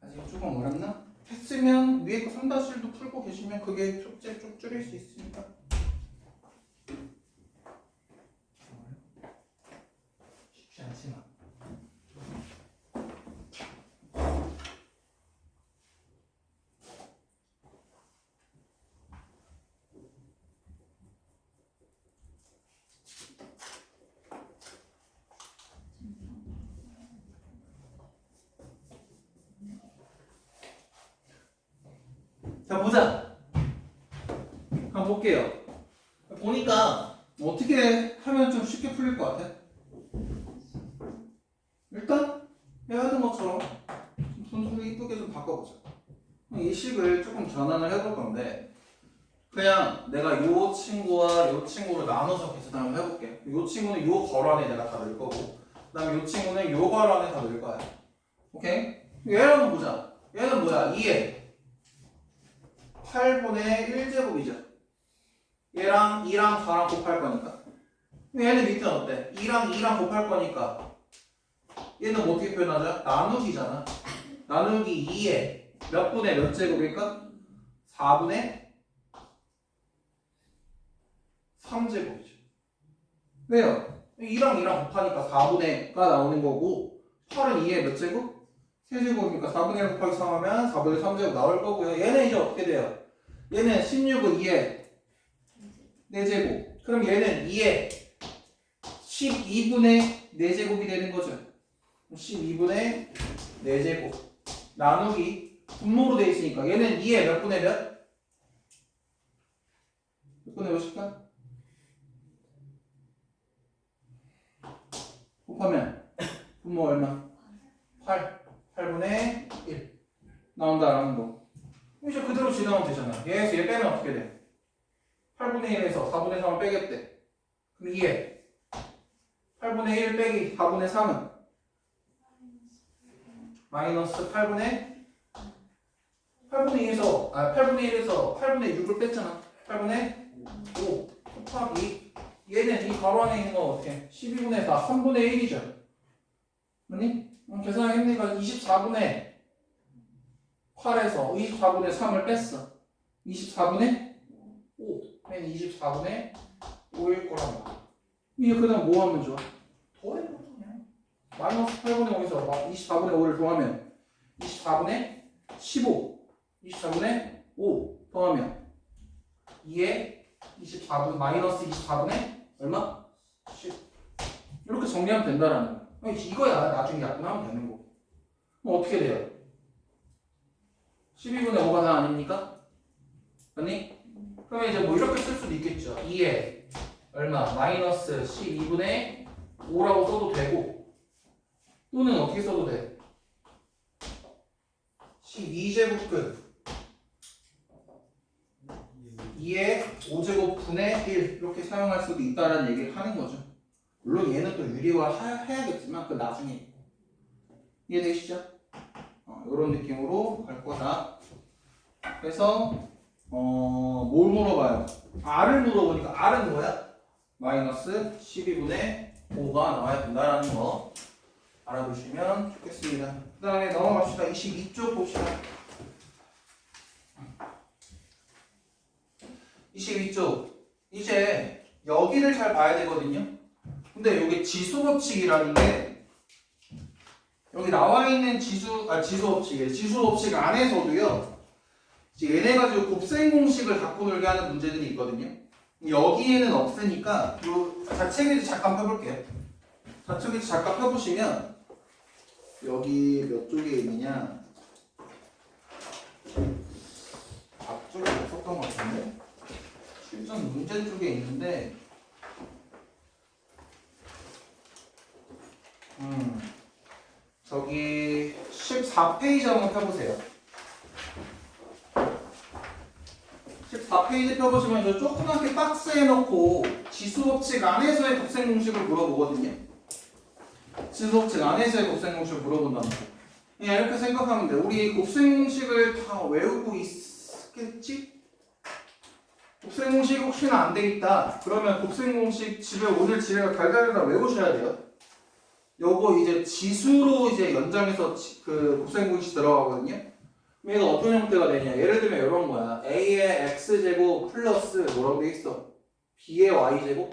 아직 조금 어렵나? 했으면 위에 거 3-1도 풀고 계시면 그게 숙제 쭉 줄일 수 있으니까. 쉽지 않지만. 자, 보자. 한번 볼게요. 보니까 어떻게 하면 좀 쉽게 풀릴 것 같아? 일단 해야 하던 것처럼 순서를 이쁘게 좀 바꿔보자. 이 식을 조금 전환을 해볼 건데 그냥 내가 요 친구와 요 친구를 나눠서 계산을 해볼게. 요 친구는 요 괄호 안에 내가 다 넣을 거고 그 다음에 요 친구는 요 괄호 안에 다 넣을 거야. 오케이? 얘를 한번 보자. 얘는 뭐야? 2에 8분의 1제곱이죠. 얘랑 2랑 4랑 곱할 거니까. 얘는 밑에 어때? 2랑 2랑 곱할 거니까. 얘는 뭐 어떻게 표현하자? 나누기잖아. 나누기 2에 몇 분의 몇 제곱일까? 4분의 3제곱이죠. 왜요? 2랑 2랑 곱하니까 4분의가 나오는 거고 8은 2에 몇 제곱? 3제곱이니까 4분의 1 곱하기 3하면 4분의 3제곱 나올 거고요. 얘는 이제 어떻게 돼요? 얘는 16은 2에 4제곱. 그럼 얘는 2에 12분의 4제곱이 되는 거죠. 12분의 4제곱. 나누기 분모로 되어 있으니까 얘는 2에 몇 분의 몇? 몇 분의 몇일까? 곱하면 분모 얼마? 8분의 1 나온다라는 거. 이제 그대로 지나가면 되잖아. 얘에서 얘 빼면 어떻게 돼? 8분의 1에서 4분의 3을 빼겠대. 그럼 2에 8분의 1 빼기 4분의 3은 마이너스 8분의 2에서 8분의 6을 뺐잖아. 8분의 5 곱하기 얘는 이 괄호 안에 있는 건 어떻게? 12분의 4, 3분의 1이죠. 아니? 계산하겠으니까 24분의 8에서 24분의 3을 뺐어. 24분의 5. 얘는 24분의 5일 거란 말이야. 이게 그 다음 뭐 하면 좋아? 더해도 그냥. 마이너스 8분의 5에서 24분의 5를 더하면 24분의 15. 24분의 5 더하면 2에 24분 마이너스 24분의 얼마? 10. 이렇게 정리하면 된다라는 거야. 이거야 나중에 약분하면 되는 거고. 그럼 어떻게 돼요? 12분의 5가 4 아닙니까? 맞니? 그러면 이제 뭐 이렇게 쓸 수도 있겠죠. 2에 얼마? 마이너스 12분의 5라고 써도 되고 또는 어떻게 써도 돼? 12제곱 끝 2의 5제곱분의 1 이렇게 사용할 수도 있다는 얘기를 하는 거죠. 물론 얘는 또 유리화해야겠지만 그 나중에 이해되시죠? 이런 느낌으로 갈 거다. 그래서 뭘 물어봐요? R을 물어보니까 R은 뭐야? 마이너스 12분의 5가 나와야 된다라는 거 알아두시면 좋겠습니다. 그 다음에 넘어갑시다. 22쪽 봅시다. 22쪽 이제 여기를 잘 봐야 되거든요. 근데 여기 지수법칙이라는 게 여기 나와 있는 지수법칙 안에서도요. 이제 얘네 가지고 곱셈 공식을 갖고 놀게 하는 문제들이 있거든요. 여기에는 없으니까 요 자체계지 잠깐 펴볼게요. 자체계지 잠깐 펴보시면 여기 몇 쪽에 있느냐? 앞쪽에 없었던 것 같은데 실전 문제 쪽에 있는데 저기 14페이지 한번 펴보세요. 14페이지 펴보시면 저 조그맣게 박스에 넣고 지수법칙 안에서의 곱셈 공식을 물어보거든요. 지수법칙 안에서의 곱셈 공식을 물어본다는 거. 그냥 이렇게 생각하면 돼. 우리 곱셈 공식을 다 외우고 있겠지? 곱셈 공식 혹시나 안 되겠다. 그러면 곱셈 공식 오늘 집에 달달달 외우셔야 돼요. 요거 이제 지수로 이제 연장해서 그 곱셈 공식 들어가거든요. 얘가 어떤 형태가 되냐? 예를 들면 이런 거야. a의 x제곱 플러스 뭐라고 돼 있어? b의 y제곱?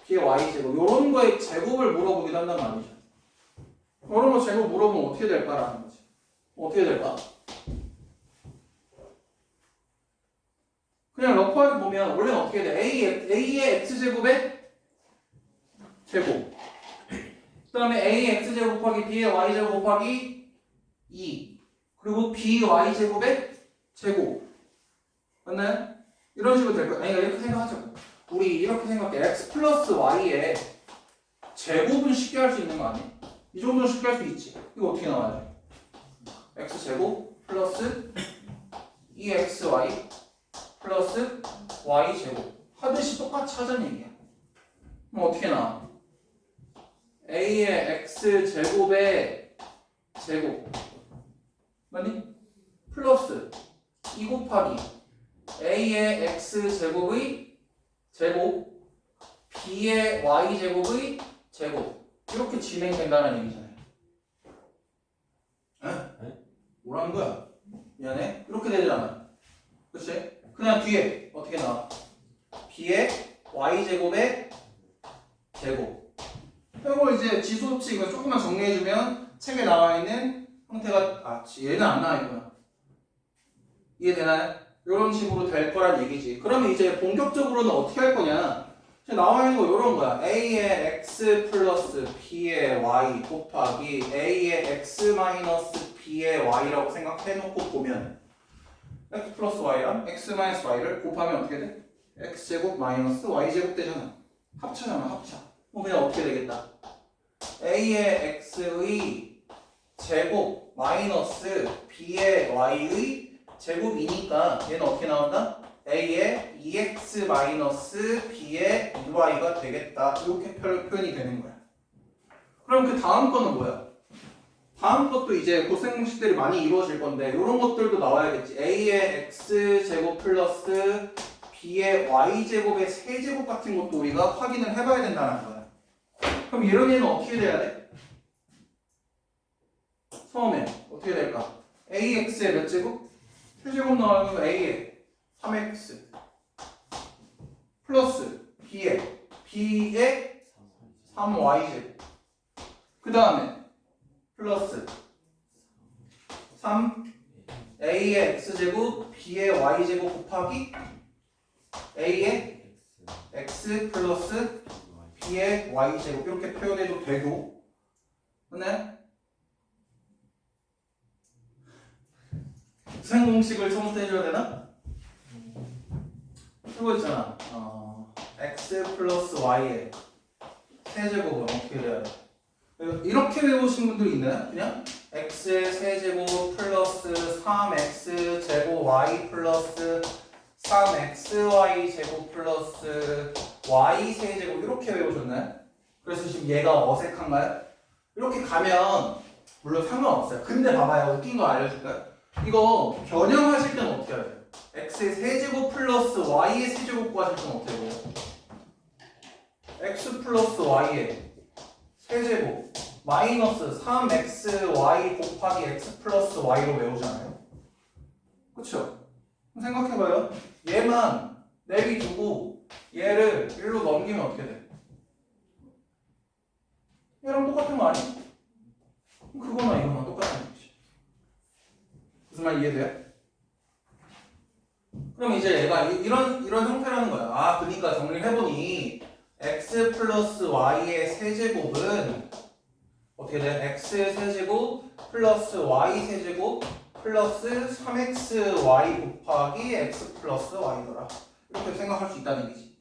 b의 y제곱. 요런 거의 제곱을 물어보기도 한단 말이죠. 이런 거 제곱 물어보면 어떻게 될까라는 거지. 어떻게 될까? 그냥 러프하게 보면 원래는 어떻게 돼? a의 x제곱의 제곱. 그 다음에 a의 x제곱 곱하기 b의 y제곱 곱하기 2. 그리고 by제곱의 제곱. 맞나요? 이런 식으로 될 거야. 아니, 이렇게 생각하자고. 우리 이렇게 생각해. x 플러스 y의 제곱은 쉽게 할 수 있는 거 아니야? 이 정도는 쉽게 할 수 있지. 이거 어떻게 나와요? x제곱 플러스 2xy 플러스 y제곱. 하듯이 똑같이 하자는 얘기야. 그럼 어떻게 나와? a의 x제곱의 제곱. 맞니? 플러스 2 곱하기 a의 x제곱의 제곱 b의 y제곱의 제곱 이렇게 진행된다는 얘기잖아요. 에? 뭐라는 거야? 미안해. 이렇게 되잖아. 그치? 그냥 뒤에 어떻게 나와? b의 y제곱의 제곱. 이걸 이제 지수법칙 이거 조금만 정리해주면 책에 나와 있는 형태가 얘는 안 나와 있구나. 이해되나요? 이런 식으로 될 거란 얘기지. 그러면 이제 본격적으로는 어떻게 할 거냐? 나와 있는 거 이런 거야. a의 x 플러스 b의 y 곱하기 a의 x 마이너스 b의 y라고 생각해놓고 보면 x 플러스 y랑 x 마이너스 y를 곱하면 어떻게 돼? x제곱 마이너스 y제곱 되잖아. 합쳐잖아, 합쳐. 그냥 어떻게 되겠다? a의 x의 제곱 마이너스 b의 y의 제곱이니까 얘는 어떻게 나온다? a의 2x 마이너스 b의 2y가 되겠다. 이렇게 표현이 되는 거야. 그럼 그 다음 거는 뭐야? 다음 것도 이제 곱셈 공식들이 많이 이루어질 건데 이런 것들도 나와야겠지. a의 x제곱 플러스 b의 y제곱의 세제곱 같은 것도 우리가 확인을 해봐야 된다는 거야. 그럼 이런 얘는 어떻게 돼야 돼? 처음에 어떻게 될까? ax의 몇 제곱? 세제곱 나오면 a의 3x 플러스 b의 3y제곱 그 다음에 플러스 3 a의 x제곱 b의 y제곱 곱하기 a의 x 플러스 b의 y제곱 이렇게 표현해도 되고 맞나요? 곱셈 공식을 처음부터 해줘야 되나? 이거 있잖아. x 플러스 y의 세제곱은 어떻게 돼야 돼? 이렇게 외우신 분들이 있나요? 그냥 x의 세제곱 플러스 3x 제곱 y 플러스 3xy 제곱 플러스 y 세제곱 이렇게 외우셨나요? 그래서 지금 얘가 어색한가요? 이렇게 가면 물론 상관없어요. 근데 봐봐요. 웃긴 거 알려줄까요? 이거 변형하실 때는 어떻게 해야 돼요? x의 세제곱 플러스 y의 세제곱 구하실 때는 어떻게 해요? x 플러스 y의 세제곱 마이너스 3xy 곱하기 x 플러스 y로 외우잖아요. 그쵸? 생각해봐요. 얘만 내비두고 얘를 1로 넘기면 어떻게 돼? 얘랑 똑같은 거 아니야? 그거나 이거나 똑같은 거지. 무슨 말 이해돼요? 그럼 이제 얘가 이런 형태라는 거야. 아, 그러니까 정리를 해보니 x 플러스 y의 세제곱은 어떻게 돼? x 세제곱 플러스 y 세제곱 플러스 3xy 곱하기 x 플러스 y더라. 이렇게 생각할 수 있다는 얘기지.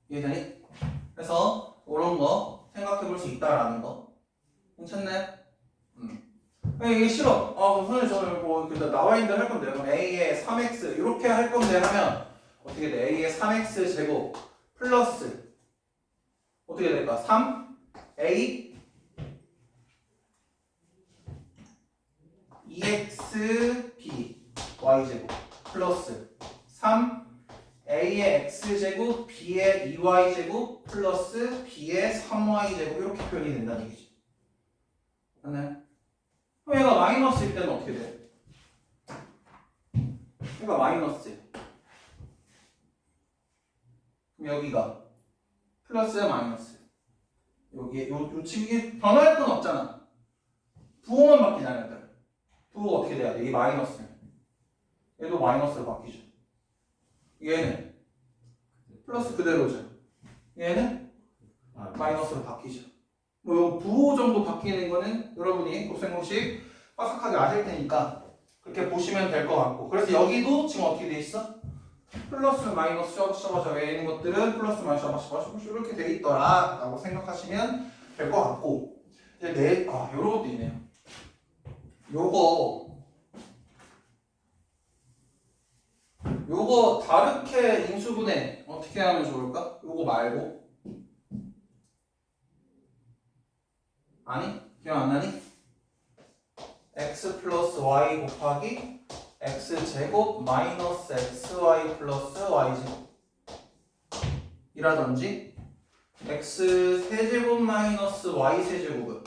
이해되니? 그래서 이런 거 생각해 볼 수 있다라는 거. 괜찮나요? 이게 싫어. 선생님 저는 뭐 나와 있는 데 할 건데요. 그럼 a의 3x 이렇게 할 건데 하면 어떻게 돼? a의 3x 제곱 플러스 어떻게 될까? 3a 2xb y제곱 플러스 3a의 x제곱 b의 2y제곱 플러스 b의 3y제곱 이렇게 표현이 된다는 얘기죠. 맞나요? 그럼 얘가 마이너스일 때는 어떻게 돼? 얘가 마이너스지. 그럼 여기가 플러스야 마이너스. 여기 요 칙이 변할 건 없잖아. 부호만 바뀌잖아. 얘들. 부호가 어떻게 돼야 돼? 이 마이너스. 얘도 마이너스로 바뀌죠. 얘는 플러스 그대로죠. 얘는 마이너스로 바뀌죠. 뭐 부호 정도 바뀌는 거는 여러분이 곱셈 공식 빠삭하게 아실 테니까 그렇게 보시면 될 것 같고, 그래서 여기도 지금 어떻게 돼 있어? 플러스 마이너스 셔바셔바 외에 있는 것들은 플러스 마이너스 셔바셔바 이렇게 돼 있더라 라고 생각하시면 될 것 같고, 이제 요런 것도 있네요. 요거 다르게 인수분해 어떻게 하면 좋을까? 요거 말고. 아니? 기억 안 나니? x 플러스 y 곱하기 x제곱 마이너스 xy 플러스 y제곱 이라든지 x 세제곱 마이너스 y 세제곱은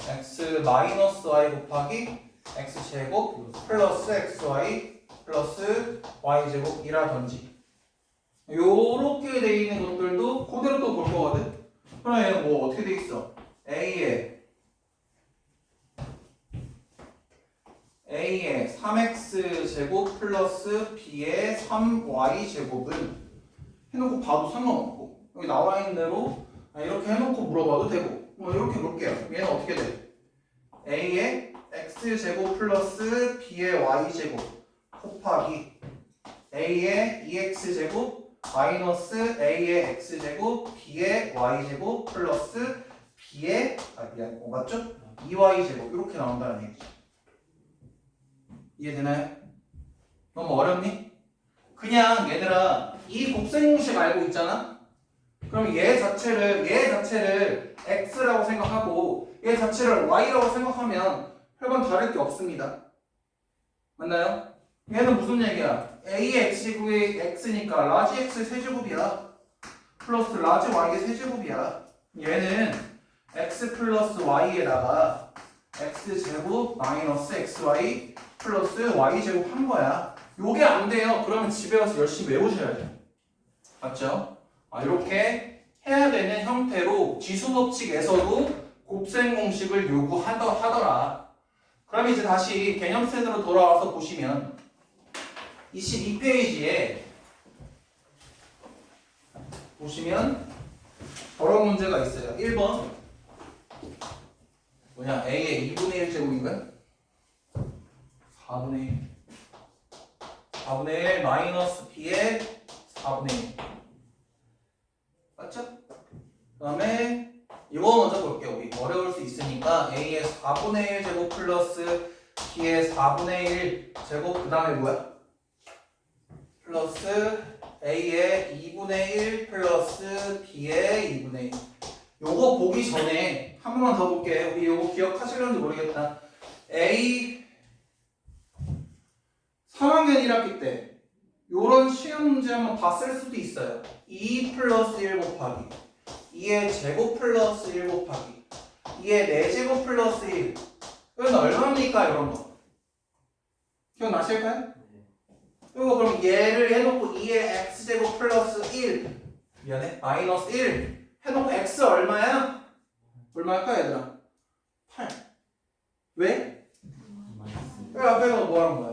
x 마이너스 y 곱하기 x제곱 플러스 xy 플러스 y제곱 이라든지 요렇게 돼 있는 것들도 그대로 또 볼 거거든. 그럼 얘는 뭐 어떻게 돼 있어? a의 3x 제곱 플러스 b의 3y 제곱은 해놓고 봐도 상관없고, 여기 나와 있는 대로 이렇게 해놓고 물어봐도 되고, 뭐 이렇게 볼게요. 얘는 어떻게 돼? a의 x 제곱 플러스 b의 y 제곱 곱하기 a의 2x 제곱 마이너스 a의 x 제곱 b의 y 제곱 플러스 b의 맞죠? 2y 제곱 이렇게 나온다는 얘기죠. 이해되나요? 너무 어렵니? 그냥 얘들아 이 곱셈 공식 알고 있잖아? 그럼 얘 자체를 x라고 생각하고 얘 자체를 y라고 생각하면 별건 다를 게 없습니다. 맞나요? 얘는 무슨 얘기야? a의 x제곱이 x니까 라지 x 세제곱이야. 플러스 라지 y의 세제곱이야. 얘는 x 플러스 y에다가 x제곱 마이너스 xy 플러스 y제곱 한 거야. 요게 안 돼요. 그러면 집에 가서 열심히 외우셔야죠. 맞죠? 이렇게 해야 되는 형태로 지수법칙에서도 곱셈 공식을 요구하더라. 그럼 이제 다시 개념센으로 돌아와서 보시면 22페이지에 보시면 저런 문제가 있어요. 1번 뭐냐? a의 2분의 1 제곱인가요? 4분의 1. 4분의 1 마이너스 b의 4분의 1. 맞죠? 그 다음에 이거 먼저 볼게요. 우리 어려울 수 있으니까 a의 4분의 1 제곱 플러스 b의 4분의 1 제곱 그 다음에 뭐야? 플러스 a의 2분의 1 플러스 b의 2분의 1. 요거 보기 전에 한 번만 더 볼게. 우리 요거 기억하실런지 모르겠다. a 3학년 1학기 때 요런 시험 문제 한번 봤을 수도 있어요. 2 플러스 1 곱하기 2의 제곱 플러스 1 곱하기 2의 4제곱 플러스 1. 이건 얼마입니까? 이런 거 기억나실까요? 이거 그럼 얘를 해놓고 2의 x제곱 플러스 1 미안해 마이너스 1 해놓고 x 얼마야? 얼마일까 얘들아? 8. 왜? 왜 앞에서 뭐 하는 거야?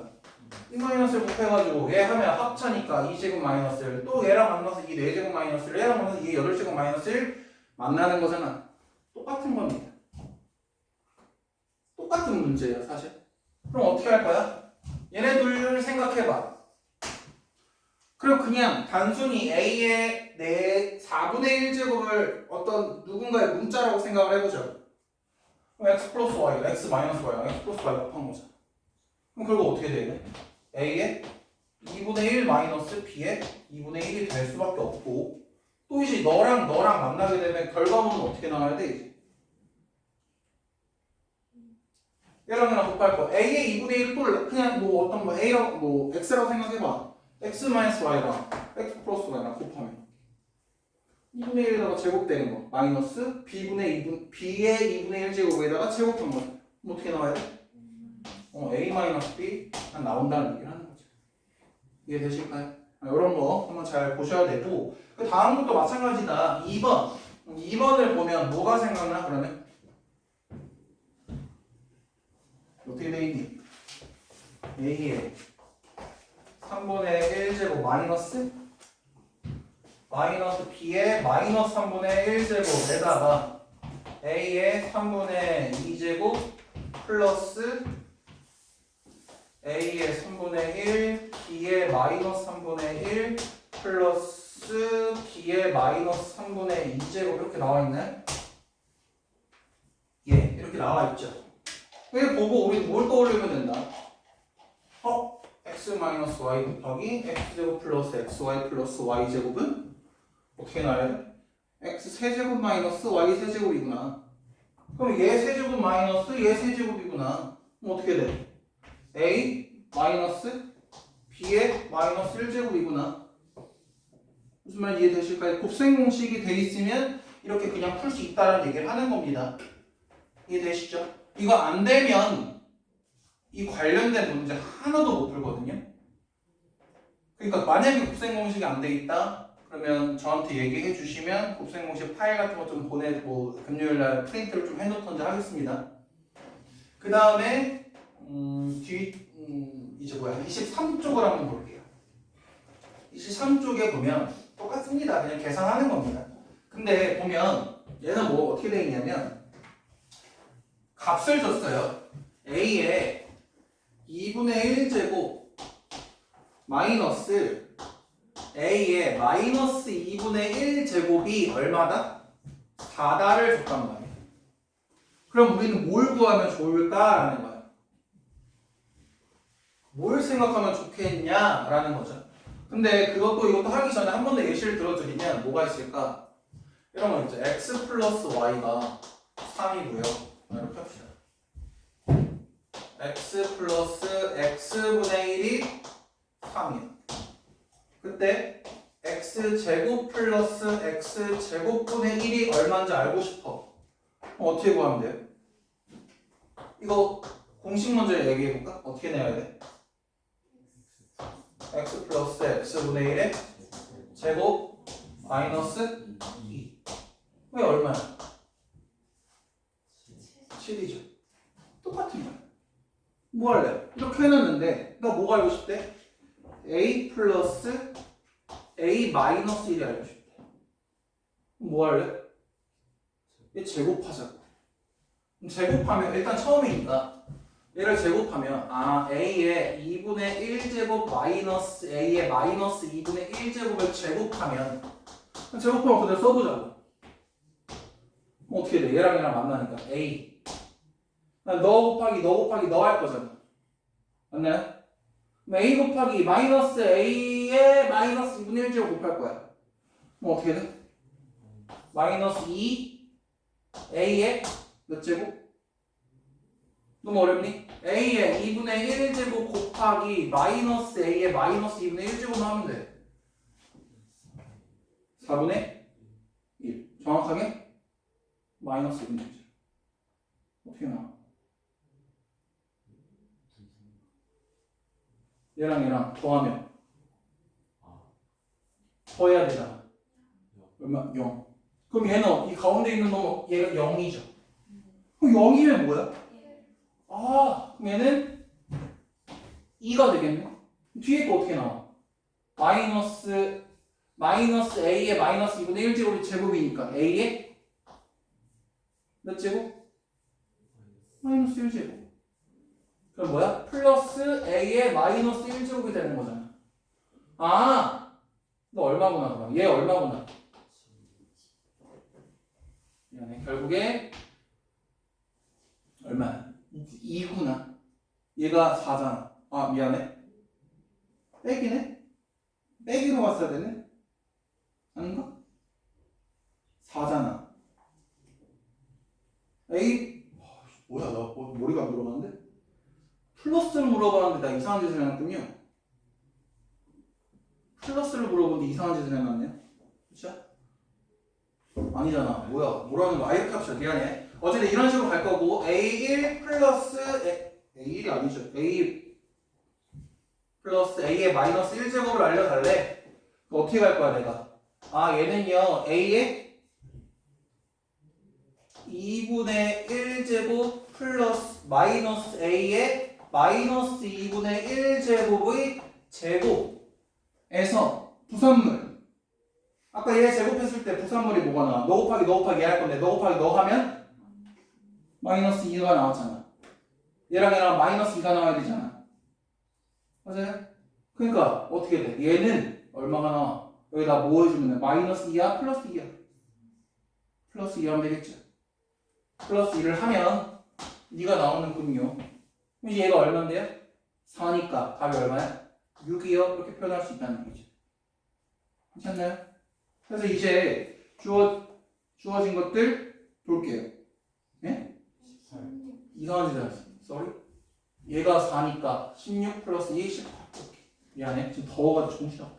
이 마이너스를 곱해가지고 얘 하면 합차니까 2제곱 마이너스 1. 또 얘랑 만나서 이 4제곱 마이너스 1. 얘랑 만나서 이 8제곱 마이너스 1 만나는 거잖아. 똑같은 겁니다. 똑같은 문제예요 사실. 그럼 어떻게 할 거야? 얘네 둘을 생각해봐. 그럼 그냥 단순히 a의 4분의 1제곱을 어떤 누군가의 문자라고 생각을 해보죠. 그럼 x 플러스 y, x 마이너스 y, x 플러스 y 곱한 거잖아. 그럼 결국 어떻게 되냐? a의 2분의 1 마이너스 b의 2분의 1이 될 수밖에 없고 또 이제 너랑 만나게 되면 결과물은 어떻게 나와야 돼 이제? 얘랑 곱할 거 a의 2분의 1을 또 그냥 뭐 어떤 뭐 a라고 뭐 x라고 생각해봐. x 마이너스 y랑 x 플러스 y랑 곱하면 2분의 1에다가 제곱되는 거 마이너스 b의 2분의 1 제곱에다가 제곱한 거 그럼 어떻게 나와야 돼? a 마이너스 b 나온다는 얘기를 하는 거죠. 이해되실까요? 이런 거 한번 잘 보셔야 되고 그 다음 것도 마찬가지다. 2번을 보면 뭐가 생각나 그러면? 어떻게 돼 있니? a의 3분의 1제곱 마이너스 b의 마이너스 3분의 1제곱에다가 a의 3분의 2제곱 플러스 a의 3분의 1 b의 마이너스 3분의 1 플러스 b의 마이너스 3분의 2제곱 이렇게 나와있네? 예, 이렇게 나와있죠. 이거 보고 우리 뭘 떠올리면 된다? x 마이너스 y 곱하기 x제곱 플러스 xy 플러스 y제곱은 어떻게 나와야 돼? x 세제곱 마이너스 y 세제곱이구나. 그럼 얘 세제곱 마이너스 얘 세제곱이구나. 그럼 어떻게 돼? a 마이너스 b의 마이너스 1제곱이구나. 무슨 말 이해되실까요? 곱셈 공식이 돼 있으면 이렇게 그냥 풀 수 있다는 얘기를 하는 겁니다. 이해되시죠? 이거 안 되면 이 관련된 문제 하나도 못 풀거든요. 그러니까 만약에 곱셈 공식이 안 돼 있다 그러면 저한테 얘기해 주시면 곱셈 공식 파일 같은 거 좀 보내고 금요일 날 프린트를 좀 해놓던지 하겠습니다. 그 다음에 이제 23쪽을 한번 볼게요. 23쪽에 보면 똑같습니다. 그냥 계산하는 겁니다. 근데 보면 얘는 뭐 어떻게 되어 있냐면 값을 줬어요. a의 2분의 1제곱 마이너스 a의 마이너스 2분의 1제곱이 얼마다? 4다를 줬단 말이에요. 그럼 우리는 뭘 구하면 좋을까라는 거예요. 뭘 생각하면 좋겠냐라는 거죠. 근데 이것도 하기 전에 한 번 더 예시를 들어드리면 뭐가 있을까? 이런 거 있죠. x 플러스 y가 3이고요. 이렇게 합시다. x 플러스 x분의 1이 3이야. 그때 x제곱 플러스 x제곱분의 1이 얼마인지 알고 싶어. 어떻게 구하면 돼요? 이거 공식 먼저 얘기해볼까? 어떻게 내야 돼? x 플러스 x분의 1의 제곱 마이너스 2. 왜 얼마야? 7이죠. 똑같은 거야. 뭐 할래? 이렇게 해놨는데 나 뭐가 알고 싶대? a 플러스 a 마이너스 1이 알고 싶대. 뭐 할래? 얘 제곱하자고. 제곱하면 일단 처음이니까 얘를 제곱하면 a의 2분의 1제곱 마이너스 a의 마이너스 2분의 1제곱을 제곱하면 그대로 써보자고. 어떻게 돼? 얘랑 얘랑 만나니까 a 너 곱하기 너 할 거잖아. 맞나요? 그럼 a 곱하기 마이너스 a의 마이너스 2분의 1제곱 곱할 거야. 그럼 어떻게 돼? 마이너스 2 a의 몇 제곱? 너무 어렵니? a의 2분의 1제곱 곱하기 마이너스 a의 마이너스 2분의 1제곱 하면 돼. 4분의 1. 정확하게 마이너스 2분의 1제곱. 어떻게 나와? 얘랑 더하면 더해야 되잖아. 얼마? 0. 그럼 얘는 이 가운데 있는 놈 얘가 0이죠. 그럼 0이면 뭐야? 그럼 얘는 2가 되겠네. 뒤에 거 어떻게 나와? 마이너스 a의 마이너스 2분의 1제곱이 제곱이니까 a의 몇 제곱? 마이너스 1제곱. 그럼 뭐야? 플러스 a의 마이너스 1제곱이 되는 거잖아. 너 얼마구나 그럼. 얘 얼마구나. 미안해. 결국에 얼마야? 2구나. 얘가 4잖아. 미안해. 빼기네? 빼기로 갔어야 되네? 아닌가? 4잖아. A 뭐야 나 머리가 안 들어가는데? 플러스를 물어봤는데 나 이상한 짓을 해놨군요. 플러스를 물어보는데 이상한 짓을 해놨네요. 그쵸? 아니잖아. 뭐라는 거야? 이렇게 합시다. 미안해. 어쨌든 이런 식으로 갈 거고 A1 플러스 A1이 아니죠. A 플러스 A의 마이너스 1제곱을 알려달래. 어떻게 갈 거야 내가? 얘는요 A의 2분의 1제곱 플러스 마이너스 A의 마이너스 2분의 1제곱의 제곱에서 부산물. 아까 얘 제곱했을 때 부산물이 뭐가 나와? 너 곱하기 얘 할 건데 너 곱하기 너 하면 마이너스 2가 나왔잖아. 얘랑 마이너스 2가 나와야 되잖아. 맞아요? 그러니까 어떻게 돼? 얘는 얼마가 나와? 여기다 뭐 해주면 돼? 마이너스 2야? 플러스 2야? 플러스 2 하면 되겠죠? 플러스 2를 하면 2가 나오는군요. 그럼 이제 얘가 얼마인데요? 4니까 답이 얼마야? 6이요? 이렇게 표현할 수 있다는 얘기죠. 괜찮나요? 그래서 이제 주어진 것들 볼게요. 예? 이상한 짓을 했어. sorry. 얘가 4니까 16 플러스 2, 18. 미안해. 지금 더워가지고 정신없어.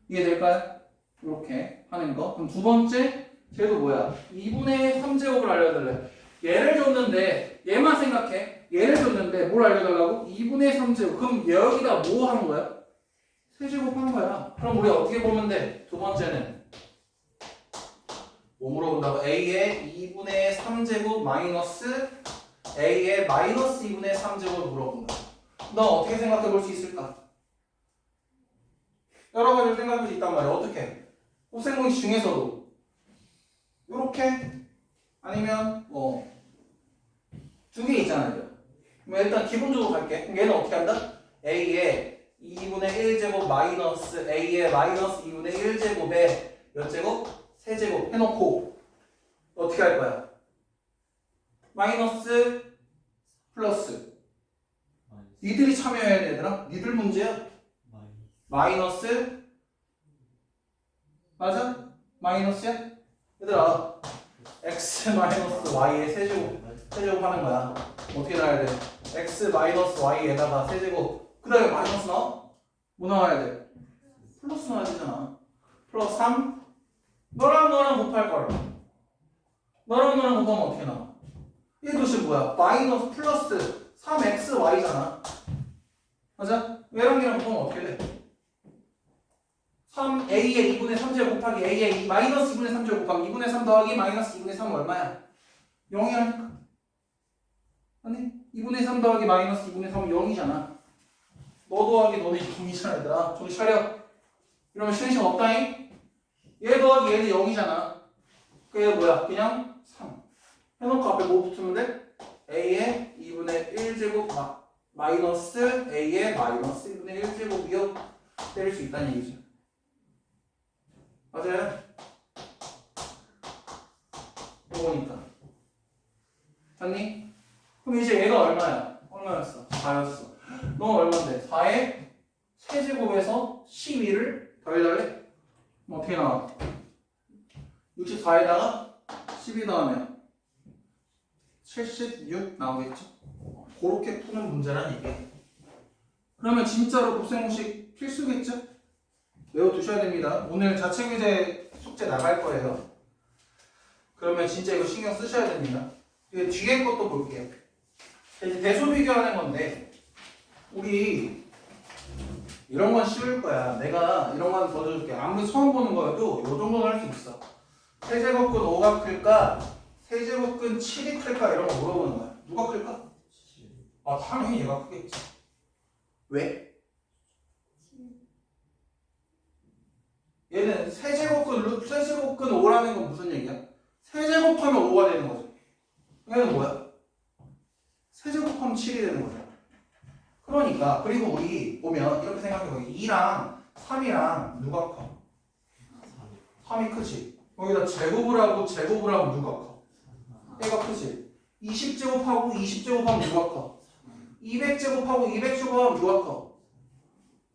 이해될까요? 이렇게 하는 거. 그럼 두 번째, 쟤도 뭐야? 2분의 3제곱을 알려달래. 얘를 줬는데, 얘만 생각해. 얘를 줬는데, 뭘 알려달라고? 2분의 3제곱. 그럼 여기다 뭐 한 거야? 세제곱 한 거야. 그럼 우리 어떻게 보면 돼? 두 번째는 뭐 물어본다고? A의 2분의 3제곱 마이너스 A의 마이너스 2분의 3제곱을 물어본다. 너 어떻게 생각해 볼 수 있을까? 여러 가지로 생각할 수 있단 말이야. 어떻게? 곱셈공식 중에서도 이렇게 아니면 두 개 있잖아요. 그럼 일단 기본적으로 갈게. 그럼 얘는 어떻게 한다? A의 2분의 1제곱 마이너스 A의 마이너스 2분의 1제곱에 몇 제곱? 세제곱 해놓고 어떻게 할 거야? 마이너스 플러스. 니들이 참여해야 돼 얘들아. 니들 문제야. 마이너스 맞아? 마이너스야? 얘들아 x 마이너스 y의 세제곱 하는 거야. 어떻게 나와야 돼? x 마이너스 y에다가 세제곱 그 다음에 마이너스 나와? 뭐 나와야 돼? 플러스 나와야 되잖아. 플러스 3 너랑 곱할 거라. 너랑 곱하면 어떻게 나와? 얘 도시 뭐야? 마이너스 플러스 3xy잖아. 맞아? 얘랑 곱하면 어떻게 돼? 3a의 2분의 3제곱 곱하기 a의 마이너스 2분의 3제곱 곱하기 2분의 3 더하기 마이너스 2분의 3은 얼마야? 0이라니까. 아니 2분의 3 더하기 마이너스 2분의 3은 0이잖아. 너 더하기 너는 0이잖아 얘들아. 정신 차려. 이러면 쉬는 시간 없다잉. 얘 더하기 얘는 0이잖아. 그게 뭐야? 그냥 3 해놓고 앞에 뭐 붙으면 돼? A의 2분의 1제곱 마이너스 A의 마이너스 2분의 1제곱이요. 때릴 수 있다는 얘기죠. 맞아요? 요거니까. 맞니? 그럼 이제 얘가 얼마야? 얼마였어? 4였어. 너 얼마인데? 4의 세제곱에서 12를 더해달래? 그럼 어떻게 나와? 64에다가 12 넣으면 76 나오겠죠? 그렇게 푸는 문제란 얘기예요. 그러면 진짜로 곱셈공식 필수겠죠? 외워두셔야 됩니다. 오늘 자체규제 숙제 나갈 거예요. 그러면 진짜 이거 신경 쓰셔야 됩니다. 이게 뒤에 것도 볼게요. 이제 대소 비교하는 건데 우리 이런 건 쉬울 거야. 내가 이런 건 더 줄게. 아무리 처음 보는 거여도 이 정도는 할 수 있어. 세제곱근 5가 클까? 세제곱근 7이 클까? 이런 거 물어보는 거야. 누가 클까? 아, 당연히 얘가 크겠지. 왜? 얘는 세제곱근 5라는 건 무슨 얘기야? 세제곱하면 5가 되는 거죠. 얘는 뭐야? 세제곱하면 7이 되는 거죠. 그러니까 그리고 우리 보면 이렇게 생각해봐. 2랑 3이랑 누가 커? 3이 크지. 여기다 제곱을 하고 누가 커? 얘가 크지. 20제곱하고 20제곱하면 누가 커? 200제곱하고 200제곱하면 누가 커?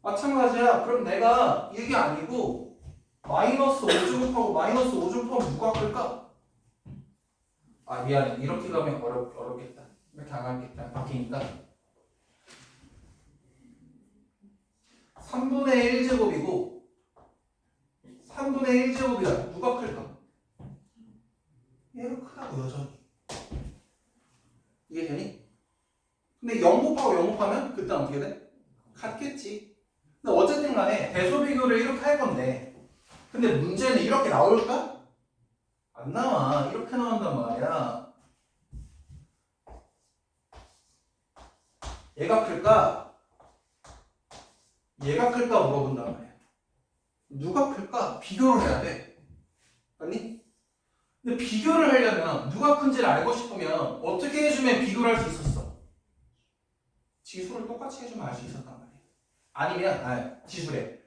마찬가지야. 그럼 내가 이게 아니고 마이너스 5제곱하고 마이너스 5제곱하면 누가 클까? 아 미안해. 이렇게 가면 어렵겠다. 이렇게 안 하겠다. 바뀌니까 3분의 1제곱이고 3분의 1제곱이야. 누가 클까? 얘가 크다고 여전히. 이해되니? 근데 0 곱하고 0 곱하면 그때 어떻게 돼? 같겠지. 근데 어쨌든 간에 대소 비교를 이렇게 할 건데 근데 문제는 이렇게 나올까? 안 나와. 이렇게 나온단 말이야. 얘가 클까? 얘가 클까 물어본단 말이야. 누가 클까? 비교를 해야 돼. 아니? 근데 비교를 하려면 누가 큰지를 알고 싶으면 어떻게 해주면 비교를 할 수 있었어? 지수를 똑같이 해주면 알 수 있었단 말이야. 아니면 지수래.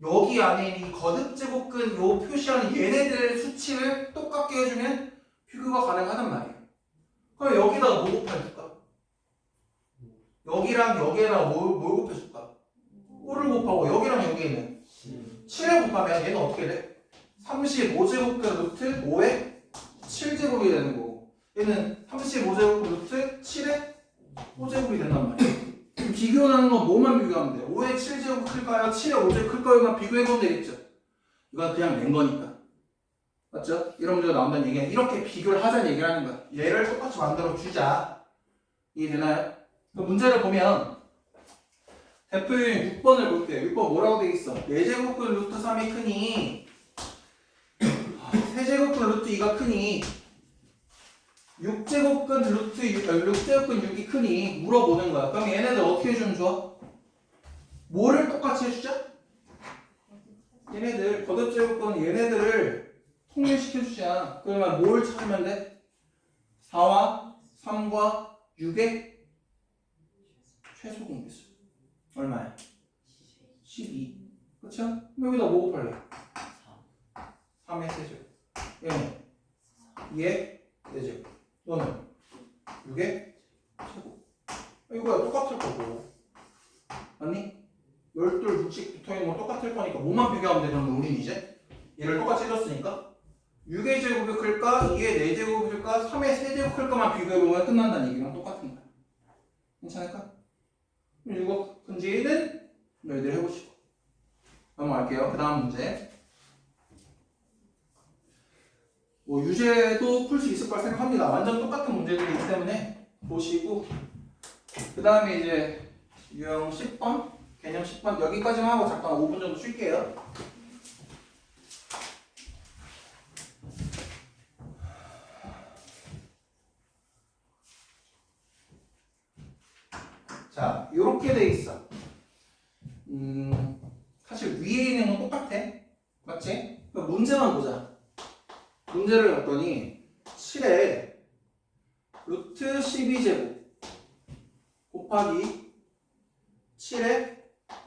여기 안에 있는 이 거듭제곱근 요 표시하는 얘네들 수치를 똑같게 해주면 비교가 가능하단 말이야. 그럼 여기다가 뭐 곱해줄까? 여기랑 여기에다가 뭘 곱해줄까? 5를 곱하고 여기랑 여기에는 7을 곱하면 얘는 어떻게 돼? 35제곱근 루트 5의 7제곱이 되는 거고 얘는 35제곱 루트 7의 5제곱이 된단 말이야. 비교하는 건 뭐만 비교하면 돼? 5의 7제곱 클까요? 7의 5제곱 클까요?만 비교해보면 되겠죠. 이건 그냥 낸 거니까. 맞죠? 이런 문제가 나온다는 얘기는 이렇게 비교를 하자는 얘기를 하는 거야. 얘를 똑같이 만들어 주자. 이해되나요? 그 문제를 보면 대표유형 6번을 볼게요. 6번 뭐라고 돼 있어? 4제곱근 루트 3이 크니 3제곱근 루트 2가 크니 6제곱근 6이 크니 물어보는 거야. 그럼 얘네들 어떻게 해주면 좋아? 뭐를 똑같이 해주자? 얘네들 거듭제곱근 얘네들을 통일시켜주자. 그러면 뭘 찾으면 돼? 4와 3과 6의 최소 공배수 얼마야? 12. 그쵸? 여기다 뭐 곱할래? 3의 세제곱. 얘는 2의 세제곱. 너는 6의 제곱. 이거야 똑같을 거고. 아니? 12, 6씩 붙어있는 건 똑같을 거니까 뭐만 비교하면 되는 거 우린 이제? 얘를 똑같이 해줬으니까 6의 제곱이 클까? 2의 4제곱이 클까? 3의 세제곱 클까만 비교해보면 끝난다는 얘기랑 똑같은 거야. 괜찮을까? 이거 근지는 너희들 해보시고 넘어갈게요. 그 다음 문제. 뭐 유제도 풀 수 있을 거라 생각합니다. 완전 똑같은 문제들이기 때문에 보시고 그 다음에 이제 유형 10번 개념 10번 여기까지만 하고 잠깐 5분 정도 쉴게요. 자, 이렇게 돼 있어. 사실 위에 있는 건 똑같아. 맞지? 그럼 문제만 보자. 문제를 봤더니 7에 루트 12제곱 곱하기 7의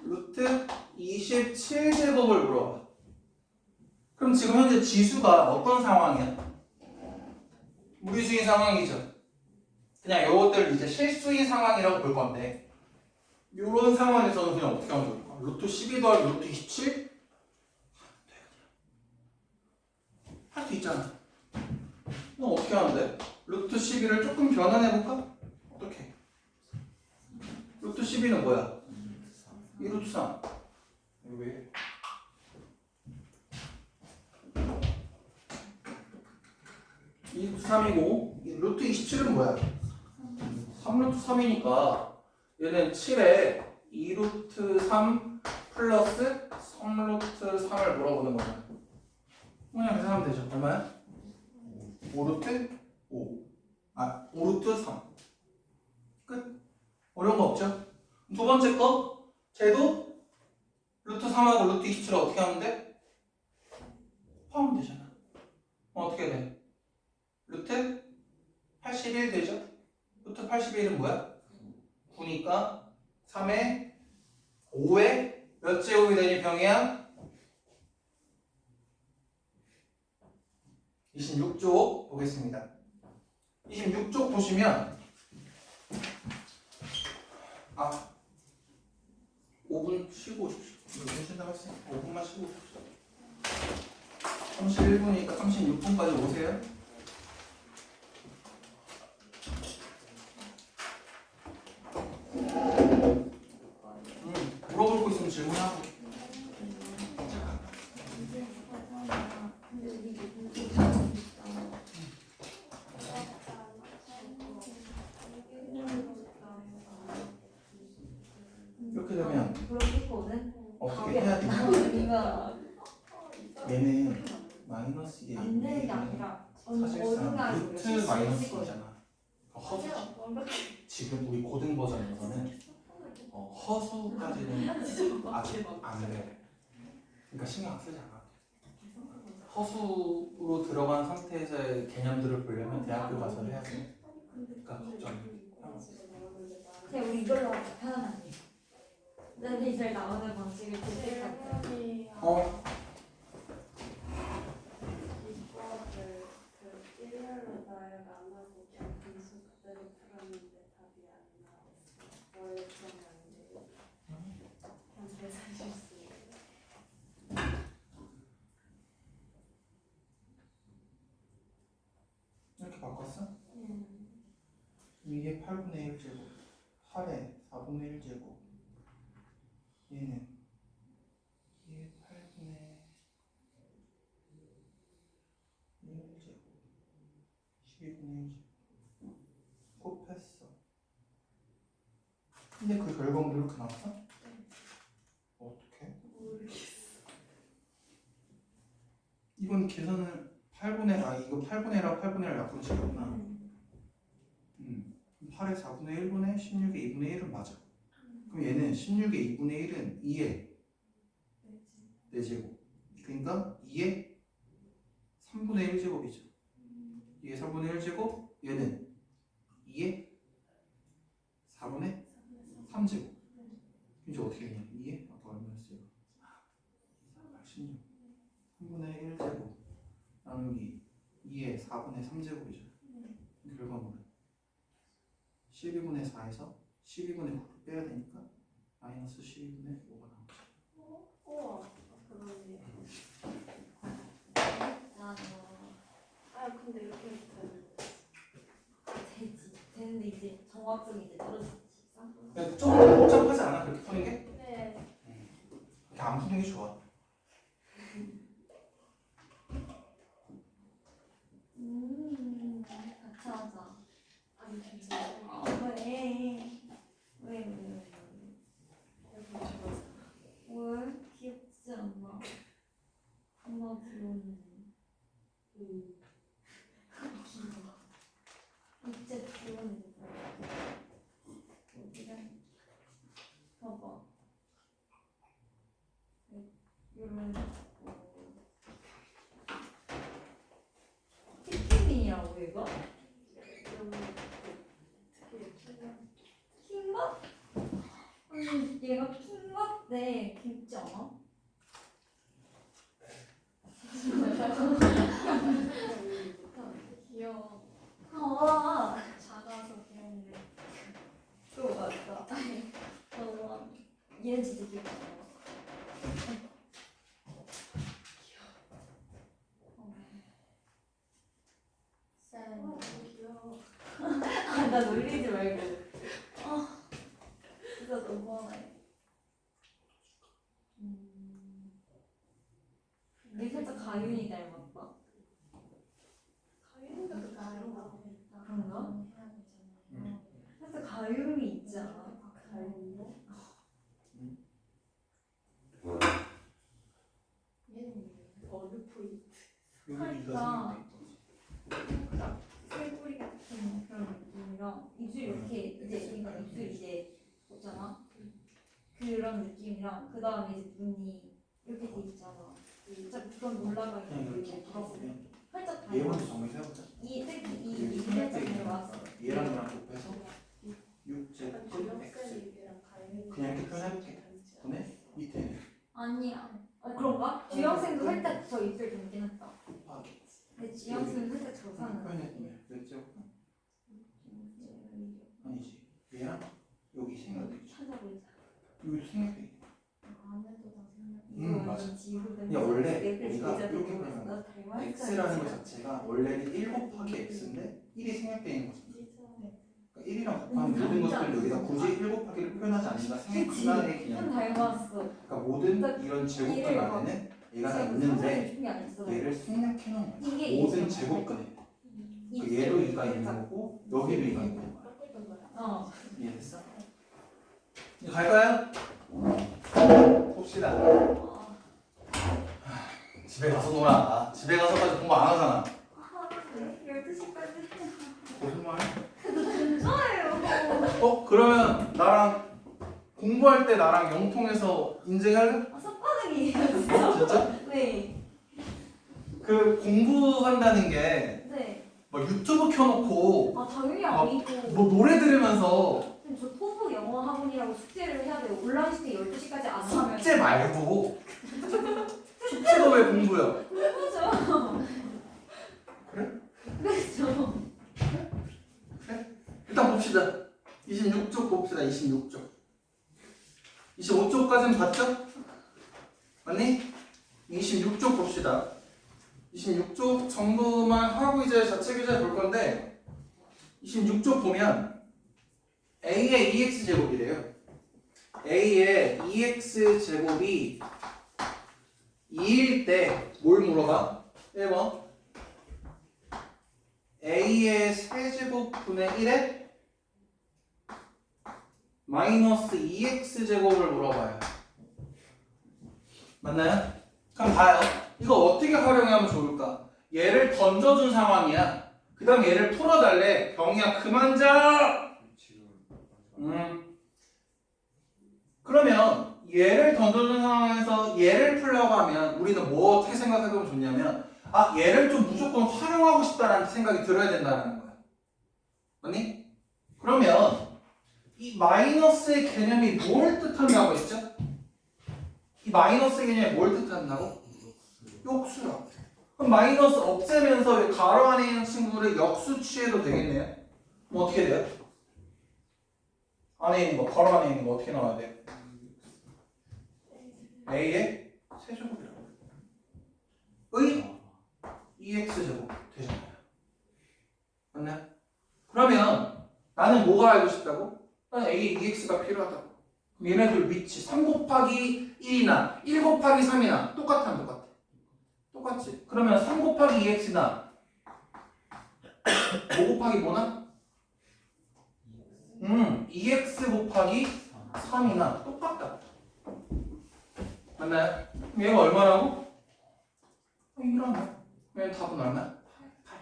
루트 27제곱을 물어봐. 그럼 지금 현재 지수가 어떤 상황이야? 무리수인 상황이죠. 그냥 이것들 이제 실수인 상황이라고 볼 건데 이런 상황에서는 그냥 어떻게 하면 좋을까? 루트 12 더하기 루트 27? 할 수 있잖아. 그럼 어떻게 하는데? 루트 12를 조금 변환해볼까? 어떻게? 루트 12는 뭐야? 2루트 3. 이거 왜? 루트 3이고 루트 27은 뭐야? 3루트 3이니까 얘는 7에 2루트 3 플러스 3루트 3을 물어보는 거야. 그냥 계산하면 되죠. 얼마야? 5루트 5. 5루트 3. 끝. 어려운 거 없죠? 두 번째 거, 쟤도 루트 3하고 루트 27을 어떻게 하는데? 포함하면 되잖아. 어떻게 돼? 루트 81 되죠? 루트 81은 뭐야? 9니까 3에 5에 몇 제곱이 되니 병이야? 26쪽 보겠습니다. 26쪽 보시면 5분 쉬고 오십시오. 몇 분 쉰다고 했어요? 5분만 쉬고 오십시오. 31분이니까 36분까지 오세요. 물어볼 거 있으면 질문하고. 이렇게 되면 어떻게 해야 되냐? 얘는 마이너스 에 안 되는 게 아니라 사실상 루트 마이너스 2잖아. 허수지. 지금 우리 고등 버전에서는 허수까지는 아직 안 돼. 그러니까 신경 쓰지 않아. 허수로 들어간 상태에서의 개념들을 보려면 대학교 가서 해야 돼. 그러니까 걱정. 그냥 우리 이걸로 하자. 편안하게. 쌤이 제일 나오는 방식을 질색할게요. 일렬로 나열을 안 하고 그냥 분수 그대로 풀었는데 답이 안 나왔어. 뭘 그러면 안 돼요? 그냥 계산 실수예요. 이렇게 바꿨어? 이게 8분의 1제곱 8에 4분의 1제곱 얘는 2에 8분의 1제곱 12분의 1제곱 곱했어. 근데 그 결과물이 이렇게 나왔어? 어떻게? 모르겠어. 이건 계산을 8분의 이거 8분의 1하고 8분의 1 약분식이구나. 8의 4분의 1분의 16의 2분의 1은 맞아. 그럼 얘는 16의 2분의 1은 2의 4제곱. 그러니까 2의 3분의 1제곱이죠. 2의 3분의 1제곱, 얘는 2의 4분의 3제곱. 이제 어떻게 되냐? 2의 아까 얼마였어요? 86. 3분의 1제곱 나누기 2의 4분의 3제곱이죠. 결과물은 12분의 4에서 12분의 9를 빼야 되니까 마이너스 12분의 5가 나오죠. 우와. 그러네. 근데 이렇게 해도 되지. 되는데 이제 정확성이 이제 떨어지지. 근데 좀 복잡하지 않아? 그렇게 푸는 게? 네. 이렇게 안 푸는 게 좋아. 같이 하자. 아니 괜찮아요. 왜? 여기 적어서. 뭘? 귀엽지 않나? 엄마 귀여운데. 귀여워. 진짜 귀여운데. 어디가? 봐봐. 이런 티켓이냐고 이거? 얘가 킹같대. 귀엽지 않아? 귀여워. 아, 작아서 귀엽네. 또 맞다. 얘는 진짜 귀엽다. 너무 귀여워. 아, 나 놀리지 말고. 아, 진짜 너무하네. 얘 살짝 가윤이 닮았다. 가위가 더 귀여워. 그런가? 살짝 가윤이 있지 않아? 가위요? 얘는 어느 포인트? 살짝 쇠꼬리 같은 그런 느낌이랑 입술 이렇게 이제 얘가 입술 이제 없잖아. 그런 느낌이랑 그 다음에 이제 눈이 이렇게 돼 있잖아. 살짝 그런 올라가 있는 그냥 이렇게 이렇게 풀어보면 살짝 얘 먼저 닮았어. 정리 해보자. 이 특히 이 살짝 닮았어. 얘랑 얘랑 곱해서 6제곱 주력쌤 x 입이랑 가위. 그냥 이렇게 표현해볼게. 분의 밑에는 아니야. 그런가? 주영생도 살짝 저 입술 닮긴 했다. 곱하기 근데 주영생은 살짝 저 사는. 표현해보면 몇 제곱? 아니지. 얘랑 여기 생략돼 있지. 찾아보자. 여기도 생략돼 있지. 안에도 다 생각. 맞아. 야 원래 우리가 이렇게 보면 x라는 것 자체가 원래는 1 곱하기 x인데 1이 생략되어 있는 거잖아. 그러니까 1이랑 곱하면 모든 것들 여기다 굳이 1 곱하기를 표현하지 않는다. 생략하나의 개념. 좀 닮았어. 그러니까 모든 이런 제곱근 안에는 얘가 있는데 얘를 생략해 놓은 거야. 이게 모든 있어. 제곱근에. 그러니까 얘도 2가 있는 거고 여기도 2가 있는 거야. 똑같은 거야. 어. 이해됐어? 이제 갈까요? 봅시다. 집에 가서 놀아. 집에 가서까지 공부 안 하잖아. 네. 12시까지. 거짓말. 진짜예요. 그러면 나랑 공부할 때 나랑 영통해서 인증할래? 섭반응이에요 진짜. 진짜? 네. 그 공부한다는 게 뭐 네. 유튜브 켜놓고 아 당연히 아니고. 뭐 노래 들으면서 선생님, 저 토브 영어 학원이라고 숙제를 해야 돼요. 온라인 시대 12시까지 안 하면. 숙제 말고 숙제가 왜 공부야? 그죠? 그래? 그죠? 일단 봅시다. 26쪽 봅시다. 26쪽. 25쪽까지는 봤죠? 맞니? 26쪽 봅시다. 26쪽 정도만 하고 이제 자체 교재 볼 건데 26쪽 보면 A의 2x 제곱이래요. A의 2x 제곱이 2일 때 뭘 물어봐? 1번 A의 세제곱분의 1에 마이너스 2x 제곱을 물어봐요. 맞나요? 그럼 봐요. 이거 어떻게 활용하면 좋을까? 얘를 던져준 상황이야. 그 다음 얘를 풀어달래. 병이야 그만 자! 그러면 얘를 던져준 상황에서 얘를 풀려고 하면 우리는 뭐 어떻게 생각하면 좋냐면 얘를 좀 무조건 활용하고 싶다라는 생각이 들어야 된다는 거야. 맞니? 그러면 이 마이너스의 개념이 뭘 뜻한다고 했죠? 이 마이너스 개념이 뭘 뜻한다고? 역수라고. 그럼 마이너스 없애면서 가로 안에 있는 친구를 역수 취해도 되겠네요? 그럼 어떻게 돼요? 안에 있는 거, 가로 안에 있는 거 어떻게 나와야 돼요? A의 세제곱이라고. 의 2x제곱 되잖아요. 맞나요? 그러면 나는 뭐가 알고 싶다고? 난 A의 2x가 필요하다고. 그럼 얘네들 위치 3 곱하기 1이나 1 곱하기 3이나 똑같아 안 똑같아? 똑같지. 그러면 3 곱하기 2x나 5 곱하기 뭐나? 2x 곱하기 3이나 똑같다. 맞나요? 그럼 얘가 얼마라고? 1하네. 그럼 답은 얼마야? 8.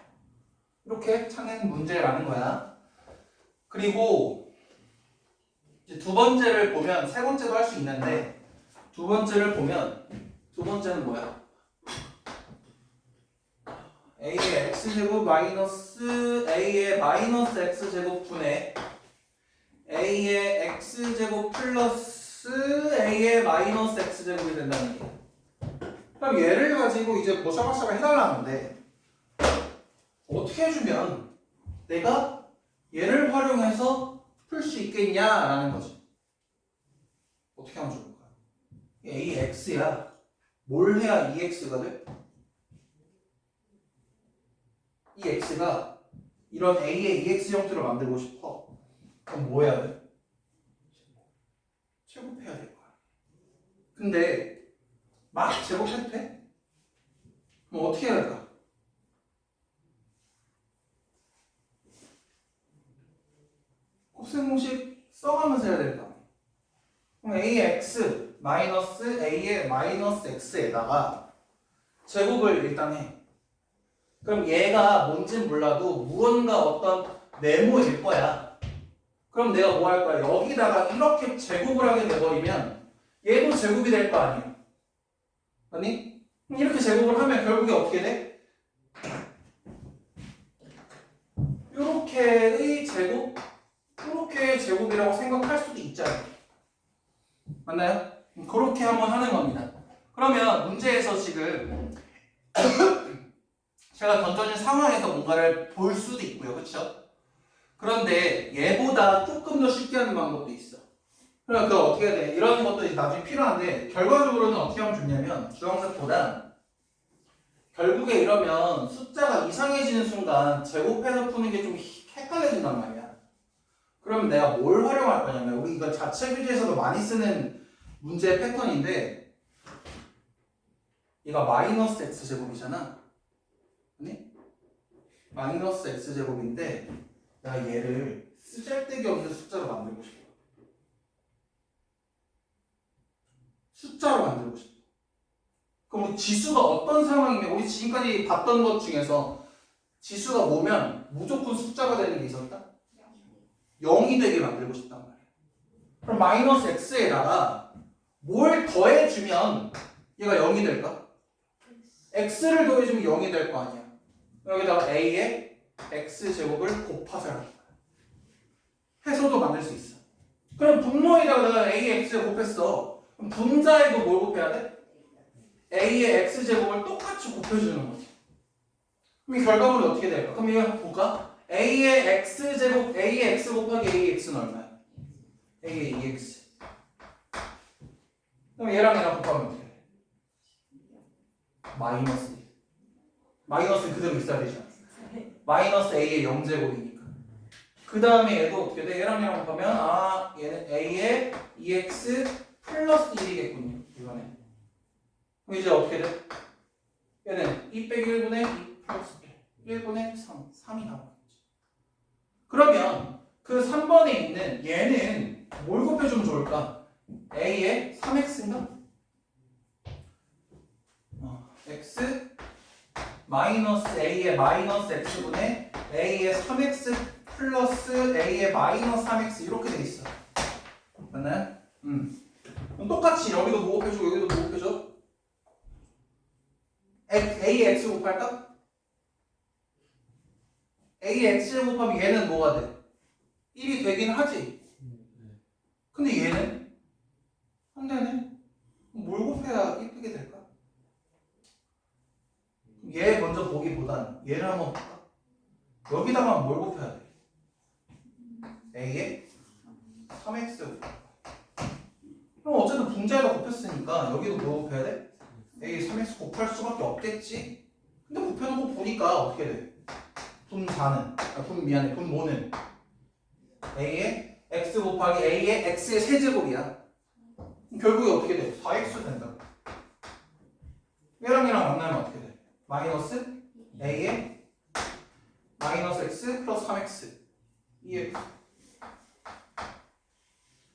이렇게 찾는 문제라는 거야. 그리고 이제 두 번째를 보면 세 번째도 할 수 있는데 두 번째를 보면 두 번째는 뭐야? A의 x제곱 마이너스 A의 마이너스 x제곱 분의 A의 x제곱 플러스 A의 마이너스 X제곱이 된다는 얘기야. 그럼 얘를 가지고 이제 뭐 샤바샤바 해달라는데 어떻게 해주면 내가 얘를 활용해서 풀 수 있겠냐라는 거지. 어떻게 하면 좋을까? AX야. 뭘 해야 EX가 돼? 이 X가 이런 A의 EX 형태로 만들고 싶어. 그럼 뭐 해야 돼? 제곱해야 될 거야. 근데 막 제곱해도 돼? 그럼 어떻게 해야 할까? 곱셈 공식 써가면서 해야 될까? 그럼 AX 마이너스 A의 마이너스 X에다가 제곱을 일단 해. 그럼 얘가 뭔진 몰라도 무언가 어떤 네모일 거야. 그럼 내가 뭐 할 거야? 여기다가 이렇게 제곱을 하게 돼버리면 얘도 제곱이 될 거 아니야. 아니? 이렇게 제곱을 하면 결국에 어떻게 돼? 요렇게의 제곱? 요렇게의 제곱이라고 생각할 수도 있잖아요. 맞나요? 그렇게 한번 하는 겁니다. 그러면 문제에서 지금 제가 던져진 상황에서 뭔가를 볼 수도 있고요. 그렇죠? 그런데 얘보다 조금 더 쉽게 하는 방법도 있어. 그럼 그거 어떻게 해야 돼? 이런 것도 이제 나중에 필요한데 결과적으로는 어떻게 하면 좋냐면 주황색보다 결국에 이러면 숫자가 이상해지는 순간 제곱해서 푸는 게 좀 헷갈려진단 말이야. 그러면 내가 뭘 활용할 거냐면 우리 이건 자체 교재에서도 많이 쓰는 문제 패턴인데 얘가 마이너스 X제곱이잖아. 아니? 마이너스 X제곱인데 내가 얘를 쓰잘데기 없는 숫자로 만들고 싶어. 숫자로 만들고 싶어. 그럼 우리 지수가 어떤 상황이면 우리 지금까지 봤던 것 중에서 지수가 뭐면 무조건 숫자가 되는 게 있었다? 0이 되게 만들고 싶단 말이야. 그럼 마이너스 X에다가 뭘 더해주면 얘가 0이 될까? X를 더해주면 0이 될 거 아니야. 여기다가 A의 X제곱을 곱하자 하는 거야. 해서도 만들 수 있어. 그럼 분모에다가 내가 A의 X를 곱했어. 그럼 분자에도 뭘 곱해야 돼? A의 X제곱을 똑같이 곱해주는 거지. 그럼 이 결과물이 어떻게 될까? 그럼 이거 볼까? A의 X제곱, A의 X 곱하기 A의 X는 얼마야? A의 2X. 그럼 얘랑 곱하면 어떻게 돼? 마이너스 1. 마이너스는 그대로 있어야 되잖아. 마이너스 A의 0제곱이니까. 그 다음에 얘도 어떻게 돼? 얘랑 곱하면 얘는 A의 2X 플러스 1이겠군요. 이번에. 그럼 이제 어떻게 돼? 얘는 2 빼기 1분의 2 플러스 1. 1분의 3. 3이 나오겠지. 그러면 그 3번에 있는 얘는 뭘 곱해주면 좋을까? A의 3X인가? X 마이너스 A의 마이너스 X분의 A의 3X 플러스 A의 마이너스 3X 이렇게 돼 있어. 맞나요? 그럼 똑같이 여기도 뭐 곱해주고 여기도 뭐 곱해줘? A의 X 곱할까? A의 X 곱하면 얘는 뭐가 돼? 1이 되긴 하지. 근데 얘는? 안 되네. 뭘 곱해야 이쁘게 될까? 얘 먼저 보기보단 얘를 한번 볼까? 여기다가 뭘 곱해야 돼? A에 3X. 그럼 어쨌든 분자에다 곱했으니까 여기도 뭐 곱해야 돼? A에 3X 곱할 수밖에 없겠지? 근데 곱해놓고 보니까 어떻게 돼? 분모는 A에 X 곱하기 A에 X의 세제곱이야. 결국에 어떻게 돼? 4X 된다. 얘랑 만나면 어떻게 돼? 마이너스 A에 마이너스 X 플러스 3X 2X.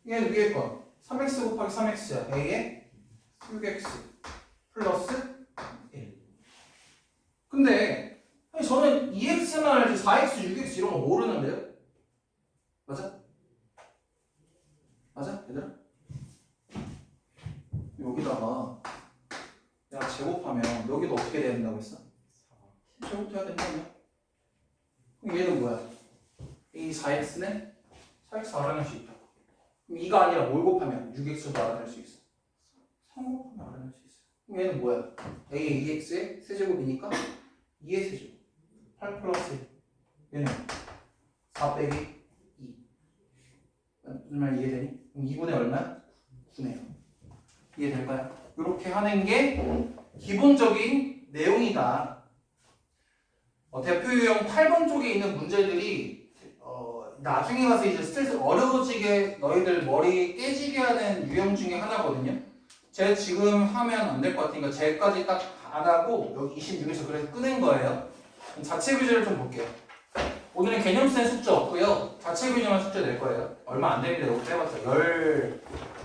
얘는 위에 건 3X 곱하기 3X야. A에 6X 플러스 1. 근데 아니, 저는 2X만 알지 4X, 6X 이런 거 모르는데요? 맞아? 맞아? 얘들아? 여기다가 내가 제곱하면 여기도 어떻게 돼야 된다고 했어? 제곱해야 된다며? 그럼 얘는 뭐야? 이 4x는 4x 알아낼 수 있다. 그럼 2가 아니라 뭘 곱하면 6x도 알아낼 수 있어. 3 곱하면 알아낼 수 있어. 그럼 얘는 뭐야? a의 2x의 세제곱이니까 2의 세제곱. 8 플러스 얘는 4 빼기 2. 무슨 말 이해되니? 그럼 2분의 얼마야? 9네요. 이해될까요? 이렇게 하는 게 기본적인 내용이다. 대표 유형 8번 쪽에 있는 문제들이 나중에 가서 이제 스트레스 어려워지게 너희들 머리 깨지게 하는 유형 중에 하나거든요. 제 지금 하면 안 될 것 같으니까 제까지 딱 안 하고 여기 26에서 그래서 꺼낸 거예요. 자체 교재를 좀 볼게요. 오늘은 개념센 숙제 없고요. 자체 교재만 숙제 낼 거예요. 얼마 안 됩니다. 이렇게 해봤자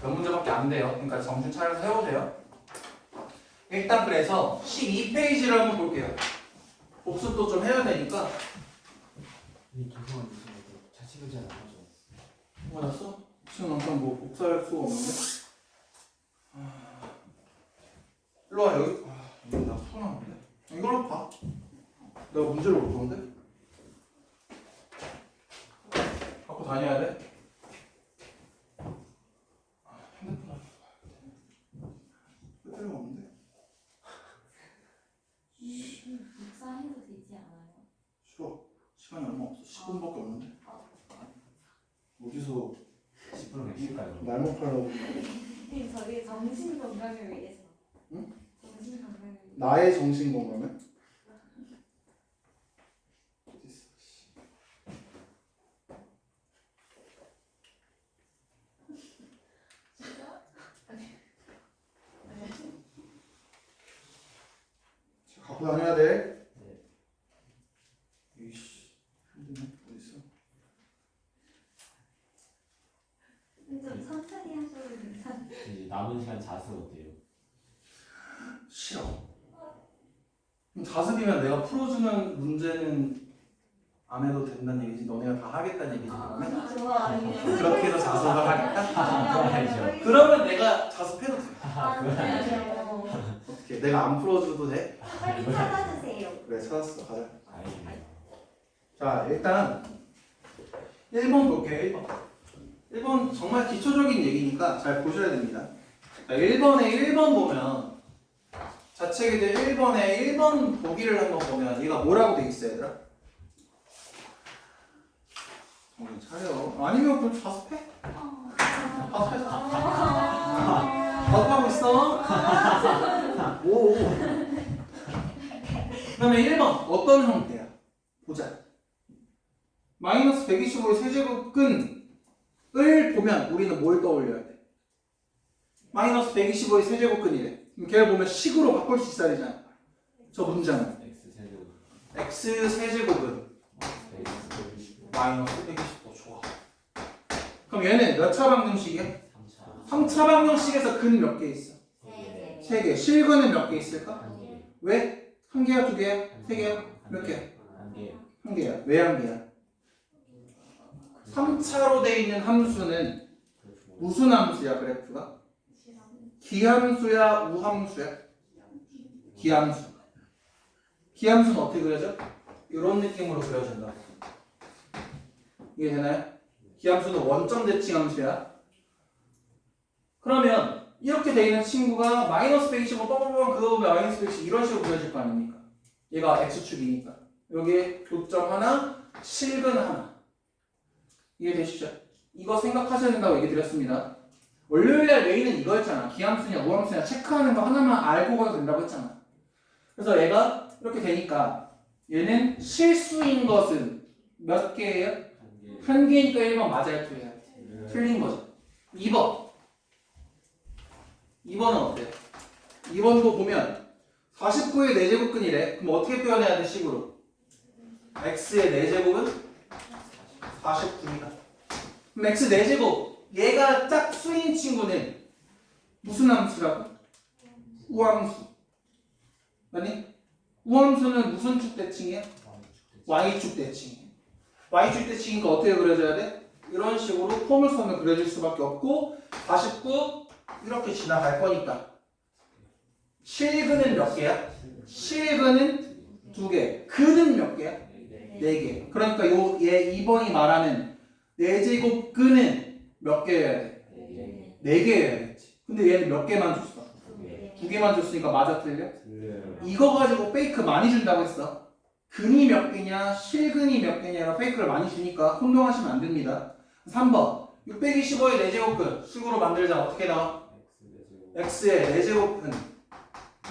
몇 문제밖에 안 돼요. 그러니까 정신 차려서 해보세요. 일단 그래서 12페이지를 한번 볼게요. 복습도 좀 해야 되니까. 죄송한데 자체 교재 안 가져왔어. 맞았어? 지금 남편 뭐 복사할 수가 없는데? 일로 와 여기. 이거 나 풀어놨는데? 이걸로 봐. 내가 문제를 못 보는데? 갖고 다녀야 돼? 핸드폰 배터리가 없는데? 복사해도 되지 않아요? 싫어. 시간이 얼마 없어. 10분밖에 없는데? 어디서 10분은 쉴까요? 날먹 하려고. 저희 정신 건강을 위해서. 응? 정신 건강을 위해서. 나의 정신 건강은? 어딨어? 진짜? 갖고 다녀야 돼. 네. 이씨, 힘드네. 어딨어? 좀 천천히 하셔도 괜찮아요. 이제 남은 시간 자습 어때요? 싫어. 그럼 자습이면 내가 풀어주는 문제는 안 해도 된다는 얘기지. 너네가 다 하겠다는 얘기지. 그러면? 좋아요. 그렇게 해서 자습을 하겠다? 아니죠. 그러면 내가 자습해도 돼. 아니요. 어떻게? 내가 안 풀어줘도 돼? 빨리 찾아주세요. 그래, 찾았어. 가자. 아니에요. 자, 일단 1번 볼게요. 1번 정말 기초적인 얘기니까 잘 보셔야 됩니다. 자, 1번에 1번 보면 자체계대 1번에 1번 보기를 한번 보면 얘가 뭐라고 돼 있어, 얘들아? 정신 차려. 아니면 그럼 자습해? 자습하고 있어? 오. 그다음에 1번 어떤 형태야? 보자. 마이너스 125의 세제곱근을 보면 우리는 뭘 떠올려야 돼? 마이너스 125의 세제곱근이래. 그럼 걔를 보면 식으로 바꿀 수 있어야잖아. 저 문장은 X 세제곱. x 세제곱은 마이너스 125. 좋아. 그럼 얘는 몇 차 방정식이야? 3차. 3차 방정식에서 근 몇 개 있어? 네. 3개. 실근은 몇 개 있을까? 한 개. 왜? 한 개야, 두 개야, 세 개야? 한 몇 개. 개야? 한 개. 한 개야. 왜 한 개야? 3차로 돼 있는 함수는 무슨 함수야, 그래프가? 기함수야, 우함수야? 기함수. 기함수는 어떻게 그려져? 이런 느낌으로 그려진다. 이해되나요? 기함수는 원점 대칭 함수야. 그러면 이렇게 돼 있는 친구가 마이너스 125 뻥뻥뻥 그거 보면 마이너스 120 이런 식으로 그려질 거 아닙니까? 얘가 x축이니까. 여기에 교점 하나, 실근 하나. 이해되시죠? 이거 생각하셔야 된다고 얘기 드렸습니다. 월요일날 메인은 이거였잖아. 기함수냐 우함수냐 체크하는 거 하나만 알고 가도 된다고 했잖아. 그래서 얘가 이렇게 되니까 얘는 실수인 것은 몇 개예요? 한 개. 한 개니까 1번 맞아요, 틀려요? 틀린 거죠. 2번. 2번은 어때요? 2번도 보면 49의 4제곱근이래. 그럼 어떻게 표현해야 돼, 식으로? x의 4제곱은 49이다. 그럼 x 4제곱. 얘가 짝수인 친구는 무슨 함수라고? 우함수. 아니? 우함수는 무슨 축 대칭이야? y축 대칭이야. y축 대칭이니까 어떻게 그려져야 돼? 이런 식으로 포물선을 그려줄 수밖에 없고 49 이렇게 지나갈 거니까 실근은 몇 개야? 실근은 2개. 근은 몇 개야? 4개. 그러니까 얘 2번이 말하는 4제곱근은 몇 개여야 돼? 4개여야겠지. 근데 얘는 몇 개만 줬어? 네. 2개만 줬으니까 맞아 틀려? 틀려요. 이거 가지고 페이크 많이 준다고 했어. 근이 몇 개냐, 실근이 몇 개냐로 페이크를 많이 주니까 혼동하시면 안 됩니다. 3번 625의 4제곱근 식으로 만들자. 어떻게 나와? x의 4제곱근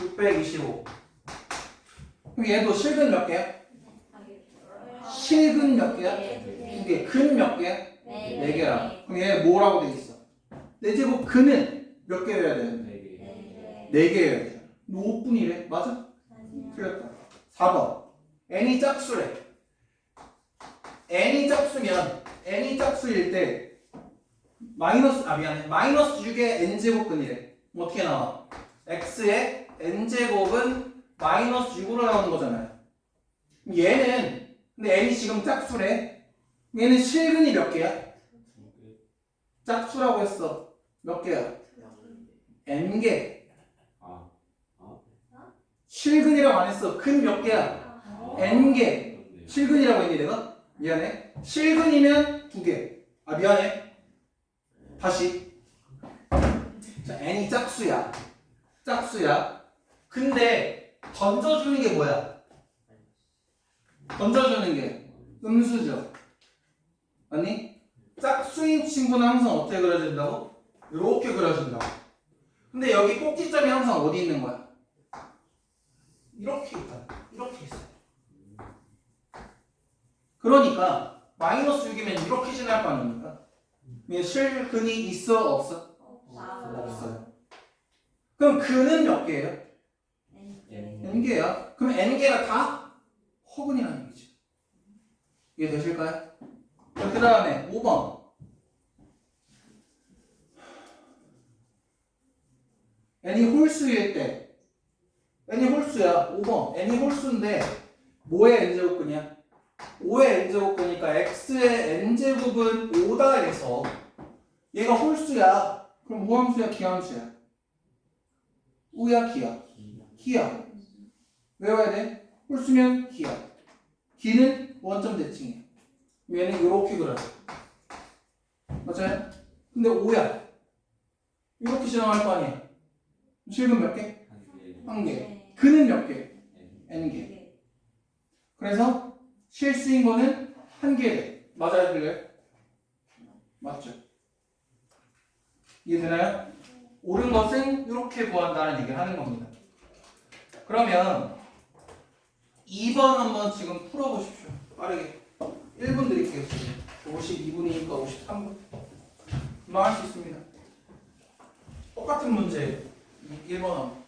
625. 그럼 얘도 실근 몇 개야? 실근 몇 개야? 2개. 근 몇 개야? 4개야. 그럼 얘 뭐라고 돼 있어? 4제곱 근은 몇 개여야 돼? 4개여야 돼. 5분이래. 맞아? 틀렸다. 4번 n이 짝수래. n이 짝수일 때 마이너스 6의 n제곱근이래. 어떻게 나와? x의 n제곱은 마이너스 6으로 나오는 거잖아요. 얘는 근데 n이 지금 짝수래. 얘는 실근이 몇 개야? 짝수라고 했어. 몇 개야? n개. 실근이라고 안 했어. 근 몇 개야? n개. 실근이라고 했니 내가? 미안해. 실근이면 2개. 아 미안해. 다시. 자, n이 짝수야. 근데 던져주는 게 뭐야? 던져주는 게 음수죠. 아니? 짝수인 친구는 항상 어떻게 그려진다고? 이렇게 그려진다고. 근데 여기 꼭지점이 항상 어디 있는 거야? 이렇게 있다. 이렇게 있어. 그러니까 마이너스 6이면 이렇게 지날 거 아닙니까? 실근이 있어 없어? 없어요. 그럼 근은 몇 개예요? n개야. 그럼 n개가 다 허근이라는 얘기죠. 이해되실까요? 그 다음에 5번 n이 홀수일 때 n이 홀수야. 5번 n이 홀수인데 뭐의 n제곱근이야? 5의 n제곱근이니까 x의 n제곱은 5다 해서 얘가 홀수야. 그럼 무함수야 기함수야? 우야 기야? 기야. 외워야 돼? 홀수면 기야. 기는 원점 대칭이야. 얘는 이렇게 그려져. 맞아요? 근데 5야. 이렇게 지나갈 거 아니야. 실근 몇 개? 1개. 근은 몇 개? n개. 그래서 실수인 거는 1개 돼. 맞아요? 틀려요? 맞죠? 이해되나요? 옳은 것은 이렇게 구한다는 얘기를 하는 겁니다. 그러면 2번 한번 지금 풀어보십시오. 빠르게. 1분 드릴게요. 지금 52분이니까 53분. 금방 할 수 있습니다. 똑같은 문제 1번 한번.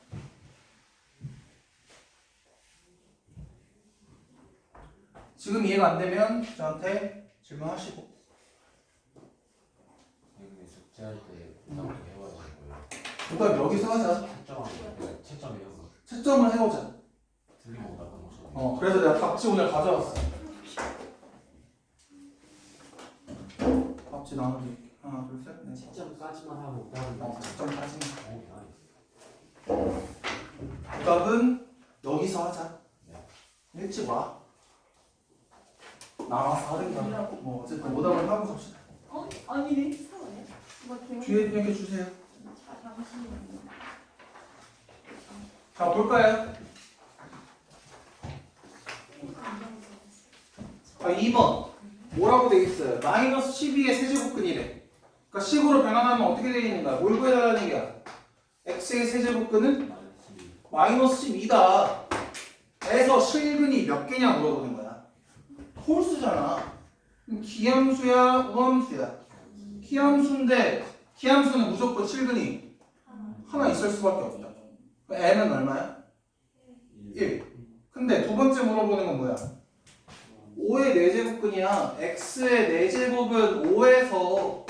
지금 이해가 안 되면 저한테 질문하시고. 숙제할 때 부담을 해와야 되는 거예요. 그러니까 여기서 하자. 채점 외워서 채점을 해오자. 틀린 거다 그런 그래서 내가 답지 오늘 가져왔어. 답지 나눠줄게. 하나, 둘, 셋, 넷. 채점까지만 하고 다른 채점까지만. 거 답은 여기서 하자. 네. 일찍 와. 나와서 하든가. 뭐 어쨌든 오답을 하고 갑시다. 아니네. 사과네. 이거 기억. 뒤에 이렇게 주세요. 잠시만요. 자 볼까요? 2번 뭐라고 돼 있어요? 마이너스 12의 세제곱근이래. 그러니까 10으로 변환하면 어떻게 되겠는가? 뭘 구해달라는 얘기야? x의 세제곱근은 마이너스 12다. 에서 실근이 몇 개냐 물어보는 거야. 홀수잖아. 그럼 기함수야, 우함수야? 기함수인데 기함수는 무조건 실근이 하나 있을 수밖에 없다. 그럼 n은 얼마야? 1. 근데 두 번째 물어보는 건 뭐야? 5의 4제곱근이야. x의 4제곱은 5에서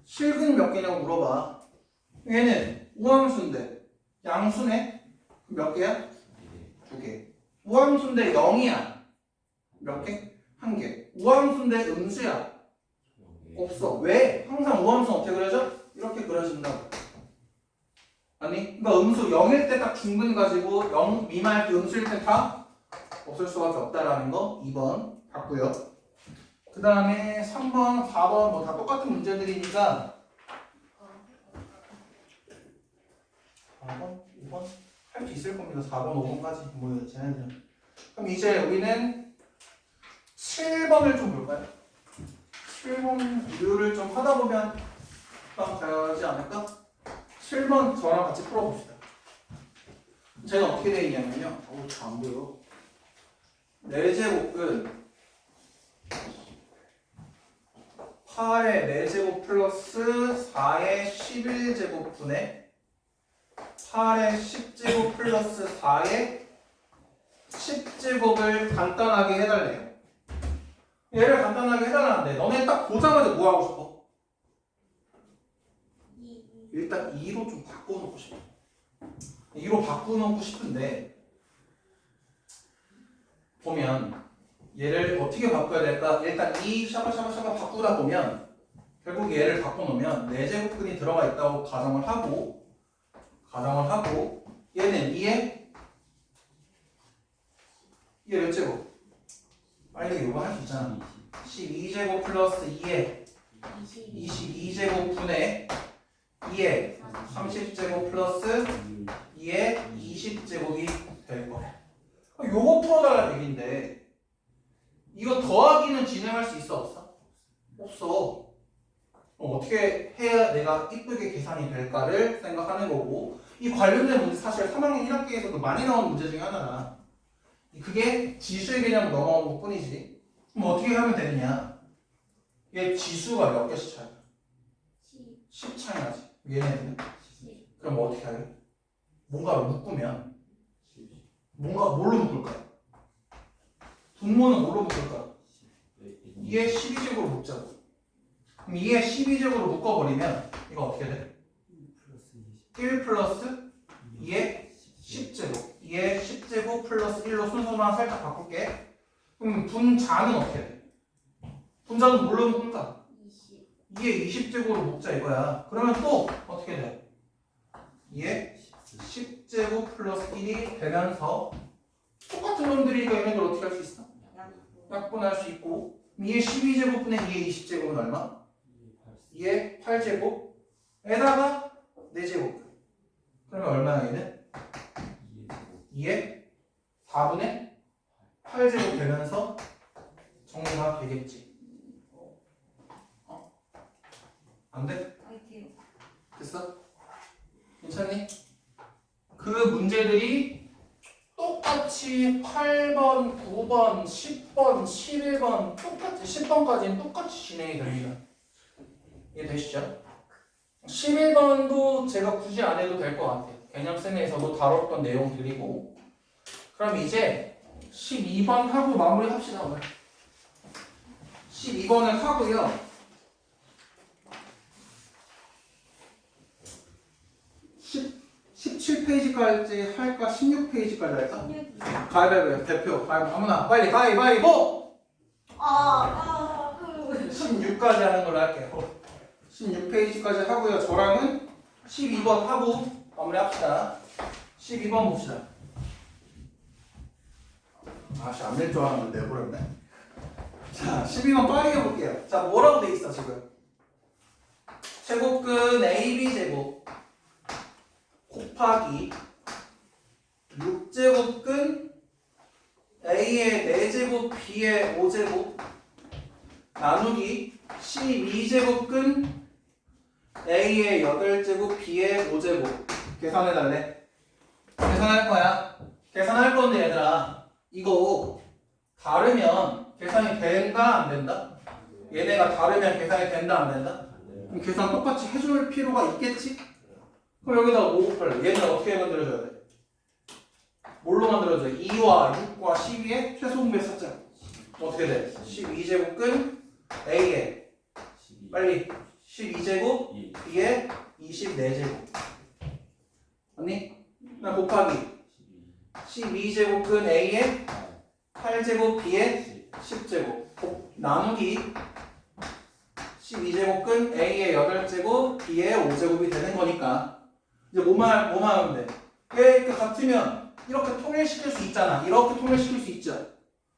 실근 몇 개냐고 물어봐. 얘는 우함수인데 양수네? 몇 개야? 2개. 우함수인데 0이야. 몇 개? 1개. 우함수인데 음수야. 없어. 왜? 항상 우함수는 어떻게 그려져? 이렇게 그려진다고. 아니, 그러니까 음수 0일 때 딱 중근 가지고 0 미만일 때 음수일 때 다 없을 수밖에 없다라는 거 2번 봤고요. 그 다음에 3번, 4번 뭐 다 똑같은 문제들이니까 4번, 5번 할 수 있을 겁니다. 4번, 5번까지 뭐 쟤네들은. 그럼 이제 우리는 7번을 좀 볼까요? 7번 이유를 좀 하다 보면 가지 않을까? 7번 저랑 같이 풀어봅시다. 쟤는 어떻게 되어 있냐면요. 잘 안 보여. 4제곱은 8의 4제곱 플러스 4의 11제곱분의 8의 10제곱 플러스 4의 10제곱을 간단하게 해달래요. 얘를 간단하게 해달라는데 너네 딱 보자마자 뭐 하고 싶어? 일단 2로 좀 바꿔놓고 싶어. 2로 바꿔놓고 싶은데 보면 얘를 어떻게 바꿔야 될까? 일단 이 샤바샤바샤바 바꾸다 보면 결국 얘를 바꿔놓으면 4제곱근이 들어가 있다고 가정을 하고 얘는 2에 얘 몇 제곱? 빨리 이거 할 수 있잖아. 12제곱 플러스 2에 22제곱분의 2에 30제곱 플러스 2에 20제곱이 될 거야. 요거 풀어달라는 얘기인데 이거 더하기는 진행할 수 있어 없어? 없어. 어떻게 해야 내가 이쁘게 계산이 될까를 생각하는 거고 이 관련된 문제 사실 3학년 1학기에서도 많이 나온 문제 중에 하나라. 그게 지수의 개념으로 넘어온 것 뿐이지. 그럼 어떻게 하면 되느냐? 얘 지수가 몇 개씩 차이야? 10 차이 나지. 얘네들은? 그럼 어떻게 하게? 뭔가를 묶으면 뭔가 뭘로 묶을까요? 분모는 뭘로 묶을까? 2에 12제곱으로 묶자고. 그럼 2에 12제곱으로 묶어버리면 이거 어떻게 돼? 1 플러스 2에 10제곱 2에 10제곱 플러스 1로 순서만 살짝 바꿀게. 그럼 분자는 어떻게 돼? 분자는 뭘로 묶을까? 2에 20제곱으로 묶자 이거야. 그러면 또 어떻게 돼? 2에 10제곱 플러스 1이 되면서 똑같은 놈들이니까 얘네들 어떻게 할 수 있어? 약분할 수 있고 2에 12제곱분의 2에 20제곱은 얼마? 2에 8제곱에다가 4제곱 그러면 얼마야 얘는? 2에 4분의 8제곱 되면서 정리가 되겠지. 안 돼? 됐어? 괜찮니? 그 문제들이 똑같이 8번, 9번, 10번, 11번 똑같이 10번까지는 똑같이 진행이 됩니다. 이해되시죠? 11번도 제가 굳이 안 해도 될 것 같아요. 개념쌤에서도 다뤘던 내용들이고. 그럼 이제 12번 하고 마무리 합시다. 오늘 12번을 하고요. 17페이지까지 할까? 16페이지까지 할까? 가위바위보 대표 아무나 빨리 가위바위보! 16까지 하는 걸로 할게요. 16페이지까지 하고요. 저랑은 12번 하고 마무리 합시다. 12번 봅시다. 아씨 안 낼 줄 알았는데 내버렸네. 자 12번 빠르게 볼게요. 자 뭐라고 돼 있어 지금? 제곱근 AB제곱 곱하기 6제곱근 A의 4제곱 B의 5제곱 나누기 12제곱근 A의 8제곱 B의 5제곱 계산해달래. 계산할 거야. 계산할 건데 얘들아 이거 다르면 계산이 된다 안 된다? 얘네가 다르면 계산이 된다 안 된다? 그럼 계산 똑같이 해줄 필요가 있겠지? 그럼 여기다가 5 곱할래. 얘는 어떻게 만들어줘야 돼? 뭘로 만들어줘야 돼? 2와 6과 12의 최소분배 삭제. 어떻게 돼? 12제곱근 A에 빨리 12제곱 B에 24제곱 맞니? 그럼 곱하기 12제곱근 A에 8제곱 B에 10제곱 나누기 12제곱근 A의 8제곱 B의 5제곱이 되는 거니까 이제 뭐만 하면 돼? 이렇게 같으면 이렇게 통일시킬 수 있잖아. 이렇게 통일시킬 수 있죠.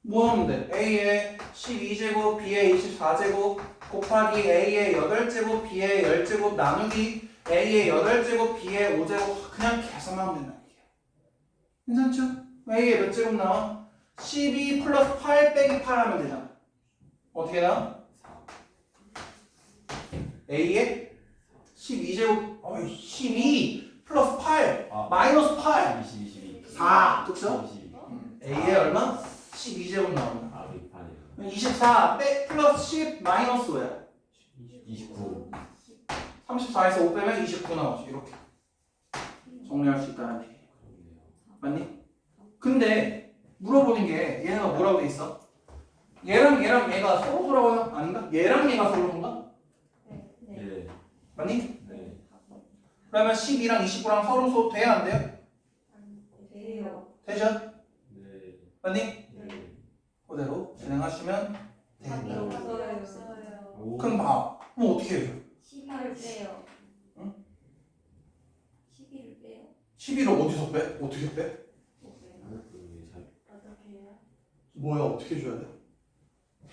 뭐 하면 돼? A의 12제곱 B의 24제곱 곱하기 A의 8제곱 B의 10제곱 나누기 A의 8제곱, B의 5제곱 그냥 계산하면 된다는 얘기야. 괜찮죠? A의 몇 제곱 나와? 12 플러스 8 빼기 8 하면 되잖아. 어떻게 나와? A의 12제곱 12 플러스 8 아. 마이너스 8 22. 4 그쵸? 22. A의 얼마? 12제곱 나온다. 아, 윗판이에요. 24 빼 플러스 10 마이너스 5야. 29. 34에서 5 빼면 29 나오지. 이렇게 정리할 수 있다는 얘기. 맞니? 근데 물어보는 게 얘네가 뭐라고 돼 있어? 얘랑 얘가 서로 돌아와요? 아닌가? 얘랑 얘가 서로 온가? 네. 네. 맞니? 네. 그러면 12랑 29랑 서로 소 돼야 안 돼요? 돼요. 되죠? 네. 맞니? 네. 그대로 진행하시면 답이 돼요. 없어요. 오. 그럼 봐. 뭐 어떻게 해요? 12를 빼요. 응? 12를 빼요. 11을 어디서 빼? 어떻게 빼? 어떻게 해요? 뭐야 어떻게 해줘야 돼?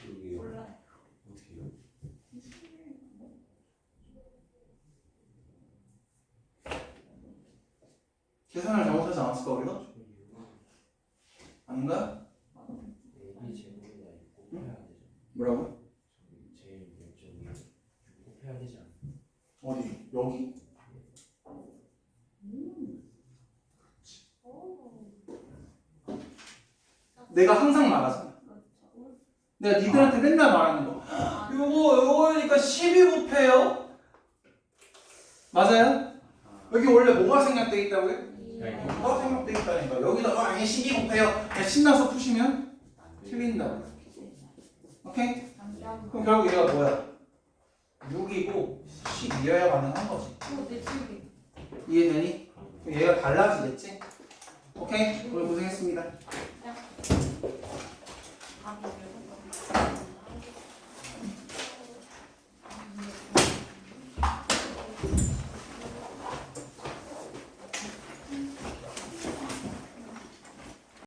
그러게요. 몰라요. 어떻게요? 11을 계산을 잘못하지 않았을까 우리가? 아닌가? A 제곱이나 6 곱해야 되죠. 뭐라고? 제일 왼쪽이 6 곱해야 되지 않나? 어디? 여기? 내가 항상 말하잖아. 내가 니들한테 맨날 말하는 거. 요거니까 12 곱해요. 맞아요? 여기 원래 뭐가 생략돼 있다고요? 뭐가 생략돼 있다니까. 여기다가 12 곱해요. 그냥 신나서 푸시면 틀린다고. 오케이? 그럼 결국 얘가 뭐야? 6이고 12여야 가능한 거지. 내 친구. 이해되니? 그럼 얘가 달라지겠지? 오케이? 오늘 고생했습니다.